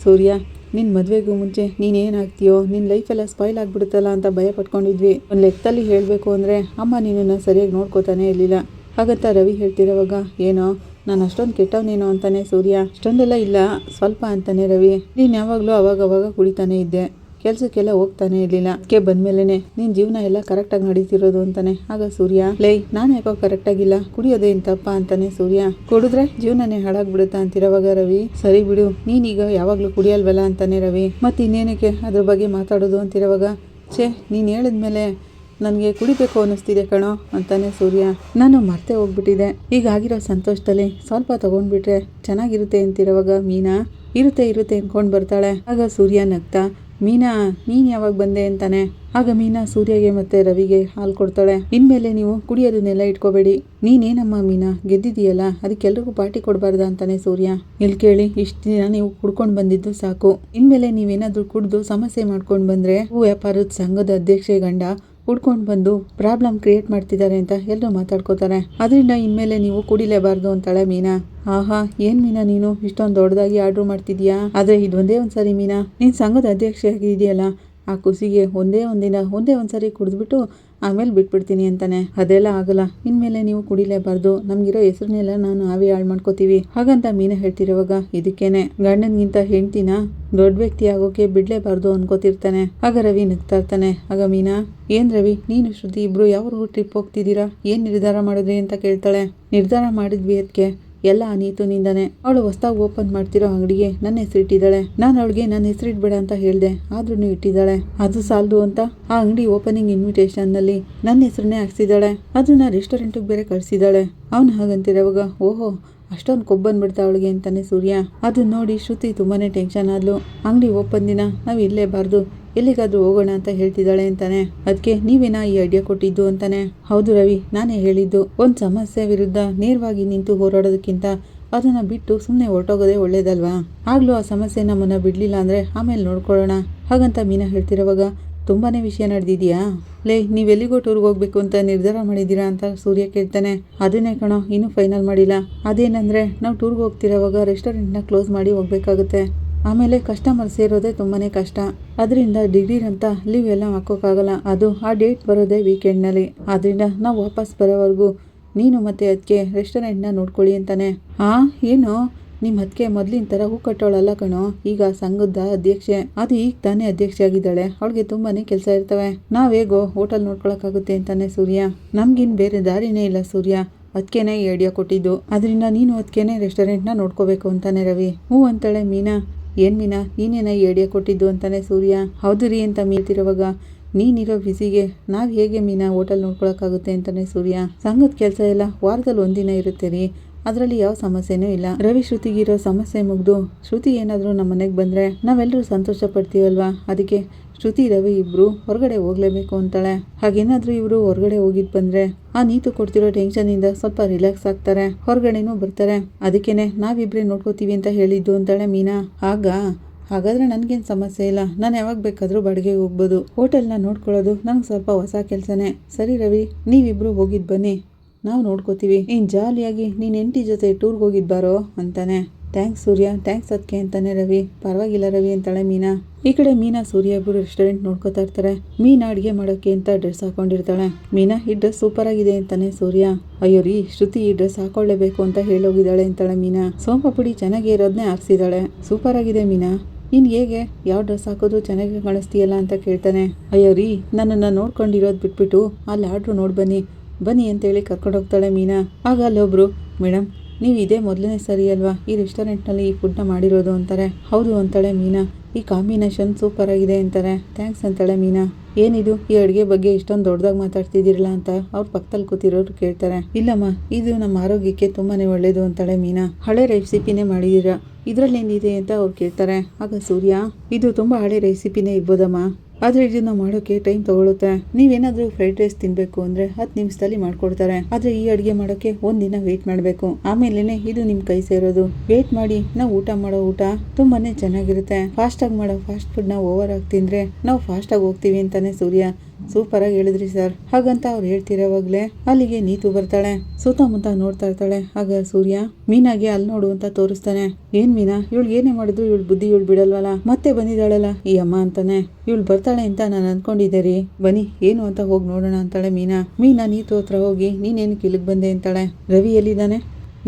ಸೂರ್ಯ ನಿನ್ ಮದ್ವೆಗೂ ಮುಂಚೆ ನೀನೇನಾಗ್ತೀಯೋ, ನಿನ್ ಲೈಫ್ ಎಲ್ಲ ಸ್ಪಾಯ್ಲ್ ಆಗ್ಬಿಡುತ್ತಲ್ಲ ಅಂತ ಭಯ ಪಟ್ಕೊಂಡಿದ್ವಿ. ಒಂದ್ ಲೆಕ್ಕದಲ್ಲಿ ಹೇಳ್ಬೇಕು ಅಂದ್ರೆ ಅಮ್ಮ ನಿನ್ನನ್ನ ಸರಿಯಾಗಿ ನೋಡ್ಕೋತಾನೆ ಇರ್ಲಿಲ್ಲ. ಹಾಗಂತ ರವಿ ಹೇಳ್ತಿರೋವಾಗ ಏನೋ ನಾನು ಅಷ್ಟೊಂದು ಕೆಟ್ಟವನೇನೋ ಅಂತಾನೆ ಸೂರ್ಯ. ಅಷ್ಟೊಂದೆಲ್ಲ ಇಲ್ಲ, ಸ್ವಲ್ಪ ಅಂತಾನೆ ರವಿ. ನೀನ್ ಯಾವಾಗ್ಲೂ ಅವಾಗ ಕುಡಿತಾನೆ ಇದ್ದೆ, ಕೆಲ್ಸಕ್ಕೆಲ್ಲ ಹೋಗ್ತಾನೆ ಇರ್ಲಿಲ್ಲ. ಅದಕ್ಕೆ ಬಂದ್ಮೇಲೆನೆ ನಿನ್ ಜೀವನ ಎಲ್ಲ ಕರೆಕ್ಟಾಗಿ ನಡೀತಿರೋದು ಅಂತಾನೆ. ಆಗ ಸೂರ್ಯ ಲೈ ನಾನು ಯಾಕೋ ಕರೆಕ್ಟಾಗಿಲ್ಲ, ಕುಡಿಯೋದೇನ್ ತಪ್ಪ ಅಂತಾನೆ ಸೂರ್ಯ. ಕುಡಿದ್ರೆ ಜೀವನನೇ ಹಾಳಾಗ್ಬಿಡುತ್ತಾ ಅಂತಿರೋವಾಗ ರವಿ ಸರಿ ಬಿಡು, ನೀನೀಗ ಯಾವಾಗ್ಲೂ ಕುಡಿಯಲ್ವಲ್ಲ ಅಂತಾನೆ ರವಿ. ಮತ್ತೆ ಇನ್ನೇನಕ್ಕೆ ಅದ್ರ ಬಗ್ಗೆ ಮಾತಾಡೋದು ಅಂತಿರೋವಾಗ ನೀನ್ ಹೇಳಿದ್ಮೇಲೆ ನನಗೆ ಕುಡಿಬೇಕು ಅನ್ನಿಸ್ತಿದೆ ಕಣೋ ಅಂತಾನೆ ಸೂರ್ಯ. ನಾನು ಮರ್ತೇ ಹೋಗ್ಬಿಟ್ಟಿದೆ. ಈಗ ಆಗಿರೋ ಸಂತೋಷದಲ್ಲಿ ಸ್ವಲ್ಪ ತಗೊಂಡ್ಬಿಟ್ರೆ ಚೆನ್ನಾಗಿರುತ್ತೆ ಅಂತಿರೋವಾಗ ಮೀನಾ ಇರುತ್ತೆ ಅನ್ಕೊಂಡ್ ಬರ್ತಾಳೆ. ಆಗ ಸೂರ್ಯ ನಗ್ತಾ ಮೀನಾ ನೀನ್ ಯಾವಾಗ ಬಂದೆ ಅಂತಾನೆ. ಆಗ ಮೀನಾ ಸೂರ್ಯಗೆ ಮತ್ತೆ ರವಿಗೆ ಹಾಲು ಕೊಡ್ತಾಳೆ. ಇನ್ಮೇಲೆ ನೀವು ಕುಡಿಯೋದನ್ನೆಲ್ಲ ಇಟ್ಕೋಬೇಡಿ. ನೀನೇನಮ್ಮ ಮೀನಾ ಗೆದ್ದಿದೀಯಲ್ಲ, ಅದಕ್ಕೆಲ್ರಿಗೂ ಪಾರ್ಟಿ ಕೊಡಬಾರ್ದ ಅಂತಾನೆ ಸೂರ್ಯ. ಇಲ್ಲಿ ಕೇಳಿ, ಇಷ್ಟು ದಿನ ನೀವು ಕುಡ್ಕೊಂಡು ಬಂದಿದ್ದು ಸಾಕು. ಇನ್ಮೇಲೆ ನೀವೇನಾದ್ರೂ ಕುಡ್ದು ಸಮಸ್ಯೆ ಮಾಡ್ಕೊಂಡು ಬಂದ್ರೆ ವ್ಯಾಪಾರದ ಸಂಘದ ಅಧ್ಯಕ್ಷೆ ಗಂಡ ಕುಡ್ಕೊಂಡು ಬಂದು ಪ್ರಾಬ್ಲಮ್ ಕ್ರಿಯೇಟ್ ಮಾಡ್ತಿದ್ದಾರೆ ಅಂತ ಎಲ್ಲರೂ ಮಾತಾಡ್ಕೋತಾರೆ. ಅದರಿಂದ ಇನ್ಮೇಲೆ ನೀವು ಕುಡಿಲೇಬಾರ್ದು ಅಂತಾಳೆ ಮೀನಾ. ಆಹಾ ಏನ್ ಮೀನಾ ನೀನು ಇಷ್ಟೊಂದು ದೊಡ್ಡದಾಗಿ ಆರ್ಡರ್ ಮಾಡ್ತಿದ್ಯಾ? ಆದ್ರೆ ಇದೊಂದೇ ಒಂದ್ಸರಿ ಮೀನಾ, ನೀನ್ ಸಂಘದ ಅಧ್ಯಕ್ಷೆ ಆಗಿದೆಯಲ್ಲ, ಆ ಖುಷಿಗೆ ಒಂದೇ ಒಂದ್ಸರಿ ಕುಡಿದ್ಬಿಟ್ಟು ಆಮೇಲೆ ಬಿಟ್ಬಿಡ್ತೀನಿ ಅಂತಾನೆ. ಅದೆಲ್ಲ ಆಗಲ್ಲ, ಇನ್ಮೇಲೆ ನೀವು ಕುಡಿಲೇಬಾರ್ದು, ನಮ್ಗಿರೋ ಹೆಸರನ್ನೆಲ್ಲ ನಾನು ನಾವೇ ಹಾಳು ಮಾಡ್ಕೋತೀವಿ. ಹಾಗಂತ ಮೀನಾ ಹೇಳ್ತಿರೋವಾಗ ಇದಕ್ಕೇನೆ ಗಂಡನ್ಗಿಂತ ಹೆಂಡ್ತಿನ ದೊಡ್ಡ ವ್ಯಕ್ತಿ ಆಗೋಕೆ ಬಿಡ್ಲೇಬಾರ್ದು ಅನ್ಕೋತಿರ್ತಾನೆ. ಆಗ ರವಿ ನಗ್ತಾ ಇರ್ತಾನೆ. ಆಗ ಮೀನಾ ಏನ್ ರವಿ ನೀನು ಶ್ರುತಿ ಇಬ್ರು ಯಾವ್ರಿಗೂ ಟ್ರಿಪ್ ಹೋಗ್ತಿದ್ದೀರಾ, ಏನ್ ನಿರ್ಧಾರ ಮಾಡಿದ್ರಿ ಅಂತ ಕೇಳ್ತಾಳೆ. ನಿರ್ಧಾರ ಮಾಡಿದ್ವಿ ಅದಕ್ಕೆ ಎಲ್ಲ ನೀತುನಿಂದಾನೆ. ಅವಳು ಹೊಸದಾಗಿ ಓಪನ್ ಮಾಡ್ತಿರೋ ಅಂಗಡಿಗೆ ನನ್ನ ಹೆಸರಿಟ್ಟಿದ್ದಾಳೆ. ನಾನು ಅವಳಿಗೆ ನನ್ನ ಹೆಸರಿಡ್ಬೇಡ ಅಂತ ಹೇಳ್ದೆ, ಆದ್ರೂ ಇಟ್ಟಿದ್ದಾಳೆ. ಅದು ಸಾಲದು ಅಂತ ಆ ಅಂಗಡಿ ಓಪನಿಂಗ್ ಇನ್ವಿಟೇಷನ್ ನಲ್ಲಿ ನನ್ನ ಹೆಸರನ್ನೇ ಹಾಕ್ಸಿದ್ದಾಳೆ. ಅದನ್ನ ರೆಸ್ಟೋರೆಂಟ್ಗೆ ಬೇರೆ ಕಳ್ಸಿದ್ದಾಳೆ. ಅವ್ನು ಹಾಗಂತಿರೋವಾಗ ಓಹೋ ಅಷ್ಟೊಂದು ಕೊಬ್ಬಂದ್ಬಿಡ್ತಾ ಅವಳಿಗೆ ಅಂತಾನೆ ಸೂರ್ಯ. ಅದನ್ನ ನೋಡಿ ಶ್ರುತಿ ತುಂಬಾನೇ ಟೆನ್ಷನ್ ಆದ್ಲು. ಅಂಗಡಿ ಓಪನ್ ದಿನ ನಾವು ಇರ್ಲೇಬಾರ್ದು, ಎಲ್ಲಿಗಾದ್ರೂ ಹೋಗೋಣ ಅಂತ ಹೇಳ್ತಿದ್ದಾಳೆ ಅಂತಾನೆ. ಅದಕ್ಕೆ ನೀವೇನಾ ಈ ಐಡಿಯಾ ಕೊಟ್ಟಿದ್ದು ಅಂತಾನೆ. ಹೌದು ರವಿ, ನಾನೇ ಹೇಳಿದ್ದು. ಒಂದ್ ಸಮಸ್ಯೆ ವಿರುದ್ಧ ನೇರವಾಗಿ ನಿಂತು ಹೋರಾಡೋದಕ್ಕಿಂತ ಅದನ್ನ ಬಿಟ್ಟು ಸುಮ್ಮನೆ ಹೊರಟೋಗೋದೇ ಒಳ್ಳೇದಲ್ವಾ? ಆಗ್ಲೂ ಆ ಸಮಸ್ಯೆ ನಮ್ಮನ್ನ ಬಿಡ್ಲಿಲ್ಲ ಅಂದ್ರೆ ಆಮೇಲೆ ನೋಡ್ಕೊಳ್ಳೋಣ. ಹಾಗಂತ ಮೀನಾ ಹೇಳ್ತಿರೋವಾಗ ತುಂಬಾನೇ ವಿಷಯ ನಡೆದಿದ್ಯಾ? ನೀವೆಲ್ಲಿಗೋ ಟೂರ್ಗೆ ಹೋಗ್ಬೇಕು ಅಂತ ನಿರ್ಧಾರ ಮಾಡಿದ್ದೀರಾ ಅಂತ ಸೂರ್ಯ ಕೇಳ್ತಾನೆ. ಅದನ್ನೇ ಕಣೋ ಇನ್ನೂ ಫೈನಲ್ ಮಾಡಿಲ್ಲ. ಅದೇನಂದ್ರೆ ನಾವು ಟೂರ್ಗೆ ಹೋಗ್ತಿರೋವಾಗ ರೆಸ್ಟೋರೆಂಟ್ನ ಕ್ಲೋಸ್ ಮಾಡಿ ಹೋಗ್ಬೇಕಾಗುತ್ತೆ. ಆಮೇಲೆ ಕಸ್ಟಮರ್ ಸೇರೋದೇ ತುಂಬಾನೇ ಕಷ್ಟ. ಅದರಿಂದ ದಿಢೀರ್ ಅಂತ ಲೀವ್ ಎಲ್ಲ ಹಾಕೋಕ್ಕಾಗಲ್ಲ. ಅದು ಆ ಡೇಟ್ ಬರೋದೇ ವೀಕೆಂಡ್ನಲ್ಲಿ. ಆದ್ರಿಂದ ನಾವು ವಾಪಸ್ ಬರೋವರೆಗೂ ನೀನು ಮತ್ತೆ ಅದಕ್ಕೆ ರೆಸ್ಟೋರೆಂಟ್ನ ನೋಡ್ಕೊಳ್ಳಿ ಅಂತಾನೆ. ಏನು ನಿಮ್ಮ ಅದಕ್ಕೆ ಮೊದ್ಲಿನ ಥರ ಹೂ ಕಟ್ಟೋಳಲ್ಲ ಕಣೋ, ಈಗ ಸಂಘದ ಅಧ್ಯಕ್ಷೆ. ಅದು ಈಗ ತಾನೇ ಅಧ್ಯಕ್ಷೆ ಆಗಿದ್ದಾಳೆ. ಅವಳಿಗೆ ತುಂಬಾನೇ ಕೆಲಸ ಇರ್ತವೆ. ನಾವೇಗೋ ಹೋಟೆಲ್ ನೋಡ್ಕೊಳಕ್ಕಾಗುತ್ತೆ ಅಂತಾನೆ ಸೂರ್ಯ. ನಮ್ಗಿನ್ ಬೇರೆ ದಾರಿನೇ ಇಲ್ಲ ಸೂರ್ಯ, ಅದಕ್ಕೇನೆ ಈ ಐಡಿಯಾ ಕೊಟ್ಟಿದ್ದು. ಅದರಿಂದ ನೀನು ಅದಕ್ಕೇನೆ ರೆಸ್ಟೋರೆಂಟ್ನ ನೋಡ್ಕೋಬೇಕು ಅಂತಾನೆ ರವಿ. ಹ್ಞೂ ಅಂತಾಳೆ ಮೀನಾ. ಏನ್ ಮೀನಾ ನೀನೇನ ಈ ಐಡಿಯಾ ಕೊಟ್ಟಿದ್ದು ಅಂತಾನೆ ಸೂರ್ಯ. ಹೌದು ರೀ ಅಂತ ಮೀರ್ತಿರೋವಾಗ ನೀನಿರೋ ಬಿಸಿಗೆ ನಾವ್ ಹೇಗೆ ಮೀನಾ ಹೋಟೆಲ್ ನೋಡ್ಕೊಳಕ್ಕಾಗುತ್ತೆ ಅಂತಾನೆ ಸೂರ್ಯ. ಸಂಘದ ಕೆಲಸ ಎಲ್ಲ ವಾರದಲ್ಲಿ ಒಂದಿನ ಇರುತ್ತೆ ರೀ, ಅದರಲ್ಲಿ ಯಾವ ಸಮಸ್ಯೆನೂ ಇಲ್ಲ. ರವಿ ಶ್ರುತಿಗಿರೋ ಸಮಸ್ಯೆ ಮುಗ್ದು ಶ್ರುತಿ ಏನಾದರೂ ನಮ್ಮ ಮನೆಗೆ ಬಂದ್ರೆ ನಾವೆಲ್ಲರೂ ಸಂತೋಷ ಪಡ್ತೀವಲ್ವಾ? ಅದಕ್ಕೆ ಶ್ರುತಿ ರವಿ ಇಬ್ರು ಹೊರಗಡೆ ಹೋಗ್ಲೇಬೇಕು ಅಂತಾಳೆ. ಹಾಗೇನಾದ್ರೂ ಇವರು ಹೊರಗಡೆ ಹೋಗಿದ್ ಬಂದ್ರೆ ಆ ನೀತು ಕೊಡ್ತಿರೋ ಟೆನ್ಷನ್ ಇಂದ ಸ್ವಲ್ಪ ರಿಲ್ಯಾಕ್ಸ್ ಆಗ್ತಾರೆ, ಹೊರಗಡೆನೂ ಬರ್ತಾರೆ. ಅದಕ್ಕೇನೆ ನಾವಿಬ್ರೇ ನೋಡ್ಕೋತೀವಿ ಅಂತ ಹೇಳಿದ್ದು ಅಂತಾಳೆ ಮೀನಾ. ಹಾಗಾದ್ರೆ ನನ್ಗೇನು ಸಮಸ್ಯೆ ಇಲ್ಲ, ನಾನು ಯಾವಾಗ ಬೇಕಾದ್ರೂ ಬಾಡಿಗೆಗೆ ಹೋಗ್ಬೋದು. ಹೋಟೆಲ್ನ ನೋಡ್ಕೊಳ್ಳೋದು ನಂಗೆ ಸ್ವಲ್ಪ ಹೊಸ ಕೆಲಸನೇ. ಸರಿ ರವಿ, ನೀವಿಬ್ರು ಹೋಗಿದ್ ಬನ್ನಿ, ನಾವು ನೋಡ್ಕೋತೀವಿ. ಜಾಲಿಯಾಗಿ ನೀನ್ ಹೆಂಡತಿ ಜೊತೆ ಟೂರ್ಗೆ ಹೋಗಿದ್ ಬಾರೋ ಅಂತಾನೆ. ಥ್ಯಾಂಕ್ಸ್ ಸೂರ್ಯ, ಥ್ಯಾಂಕ್ಸ್ ಅದಕ್ಕೆ ಅಂತಾನೆ ರವಿ. ಪರವಾಗಿಲ್ಲ ರವಿ ಅಂತಾಳೆ ಮೀನಾ. ಈ ಕಡೆ ಮೀನಾ ಸೂರ್ಯ ಇಬ್ಬರು ರೆಸ್ಟೋರೆಂಟ್ ನೋಡ್ಕೋತಾ ಇರ್ತಾರೆ. ಮೀನಾ ಅಡುಗೆ ಮಾಡೋಕ್ಕೆ ಅಂತ ಡ್ರೆಸ್ ಹಾಕೊಂಡಿರ್ತಾಳೆ. ಮೀನಾ ಈ ಡ್ರೆಸ್ ಸೂಪರ್ ಆಗಿದೆ ಅಂತಾನೆ ಸೂರ್ಯ. ಅಯ್ಯೋ ರೀ ಶ್ರುತಿ ಈ ಡ್ರೆಸ್ ಹಾಕೊಳ್ಳೇಬೇಕು ಅಂತ ಹೇಳೋಗಿದ್ದಾಳೆ ಅಂತಾಳೆ ಮೀನಾ. ಸೋಂಪಾಪುಡಿ ಚೆನ್ನಾಗಿ ಇರೋದನ್ನೇ ಆರಿಸಿದಾಳೆ. ಸೂಪರ್ ಆಗಿದೆ ಮೀನಾ, ನೀನು ಹೇಗೆ ಯಾವ ಡ್ರೆಸ್ ಹಾಕೋದು ಚೆನ್ನಾಗಿ ಕಾಣಿಸ್ತೀಯಲ್ಲ ಅಂತ ಕೇಳ್ತಾನೆ. ಅಯ್ಯೋ ರೀ ನನ್ನನ್ನು ನೋಡ್ಕೊಂಡಿರೋದು ಬಿಟ್ಬಿಟ್ಟು ಅಲ್ಲಿ ಆರ್ಡ್ರು ನೋಡಿ ಬನ್ನಿ ಅಂತೇಳಿ ಕರ್ಕೊಂಡೋಗ್ತಾಳೆ ಮೀನಾ. ಆಗ ಅಲ್ಲೊಬ್ರು, ಮೇಡಮ್ ನೀವು ಇದೇ ಮೊದಲನೇ ಸರಿ ಅಲ್ವಾ ಈ ರೆಸ್ಟೋರೆಂಟ್ನಲ್ಲಿ ಈ ಫುಡ್ನ ಮಾಡಿರೋದು ಅಂತಾರೆ. ಹೌದು ಅಂತಾಳೆ ಮೀನಾ. ಈ ಕಾಂಬಿನೇಷನ್ ಸೂಪರ್ ಆಗಿದೆ ಅಂತಾರೆ. ಥ್ಯಾಂಕ್ಸ್ ಅಂತಾಳೆ ಮೀನಾ. ಏನಿದು ಈ ಅಡುಗೆ ಬಗ್ಗೆ ಇಷ್ಟೊಂದು ದೊಡ್ಡದಾಗಿ ಮಾತಾಡ್ತಿದ್ದೀರಲ್ಲ ಅಂತ ಅವ್ರ ಪಕ್ಕದಲ್ಲಿ ಕೂತಿರೋರು ಕೇಳ್ತಾರೆ. ಇಲ್ಲಮ್ಮ ಇದು ನಮ್ಮ ಆರೋಗ್ಯಕ್ಕೆ ತುಂಬಾನೇ ಒಳ್ಳೇದು ಅಂತಾಳೆ ಮೀನಾ. ಹಳೆ ರೆಸಿಪಿನೇ ಮಾಡಿದ್ದೀರಾ, ಇದರಲ್ಲೇನಿದೆ ಅಂತ ಅವ್ರು ಕೇಳ್ತಾರೆ. ಆಗ ಸೂರ್ಯ, ಇದು ತುಂಬ ಹಳೆ ರೆಸಿಪಿನೇ ಇರ್ಬೋದಮ್ಮ, ಆದರೆ ಇದನ್ನ ಮಾಡೋಕ್ಕೆ ಟೈಮ್ ತಗೊಳುತ್ತೆ. ನೀವೇನಾದರೂ ಫ್ರೈಡ್ ರೈಸ್ ತಿನ್ನಬೇಕು ಅಂದರೆ 10 ನಿಮಿಷದಲ್ಲಿ ಮಾಡ್ಕೊಡ್ತಾರೆ. ಆದರೆ ಈ ಅಡುಗೆ ಮಾಡೋಕ್ಕೆ ಒಂದಿನ ವೆಯ್ಟ್ ಮಾಡಬೇಕು. ಆಮೇಲೆ ಇದು ನಿಮ್ಮ ಕೈ ಸೇರೋದು. ವೆಯ್ಟ್ ಮಾಡಿ ನಾವು ಊಟ ಮಾಡೋ ಊಟ ತುಂಬಾನೇ ಚೆನ್ನಾಗಿರುತ್ತೆ. ಫಾಸ್ಟಾಗಿ ಮಾಡೋ ಫಾಸ್ಟ್ ಫುಡ್ನ ಓವರ್ ಆಗಿ ತಿಂದರೆ ನಾವು ಫಾಸ್ಟಾಗಿ ಹೋಗ್ತೀವಿ ಅಂತಾನೆ ಸೂರ್ಯ. ಸೂಪರ್ ಆಗಿ ಹೇಳಿದ್ರಿ ಸರ್. ಹಾಗಂತ ಅವ್ರು ಹೇಳ್ತಿರೋವಾಗ್ಲೇ ಅಲ್ಲಿಗೆ ನೀತು ಬರ್ತಾಳೆ. ಸುತ್ತಮುತ್ತ ನೋಡ್ತಾ ಇರ್ತಾಳೆ. ಆಗ ಸೂರ್ಯ ಮೀನಾಗೆ ಅಲ್ಲಿ ನೋಡು ಅಂತ ತೋರಿಸ್ತಾನೆ. ಏನ್ ಮೀನಾ, ಇವಳು ಏನೇ ಮಾಡಿದ್ರು ಇವಳು ಬುದ್ಧಿ ಇವಳು ಬಿಡಲ್ವಲ್ಲ, ಮತ್ತೆ ಬಂದಿದ್ದಾಳಲ್ಲ ಈ ಅಮ್ಮ ಅಂತಾನೆ. ಇವಳು ಬರ್ತಾಳೆ ಅಂತ ನಾನು ಅನ್ಕೊಂಡಿದ್ದೆ ರೀ, ಬನ್ನಿ ಏನು ಅಂತ ಹೋಗಿ ನೋಡೋಣ ಅಂತಾಳೆ ಮೀನಾ. ನೀತು ಹತ್ರ ಹೋಗಿ ನೀನೇನಕ್ಕೆ ಇಲ್ಲಿಗೆ ಬಂದೆ ಅಂತಾಳೆ. ರವಿ ಎಲ್ಲಿದ್ದಾನೆ?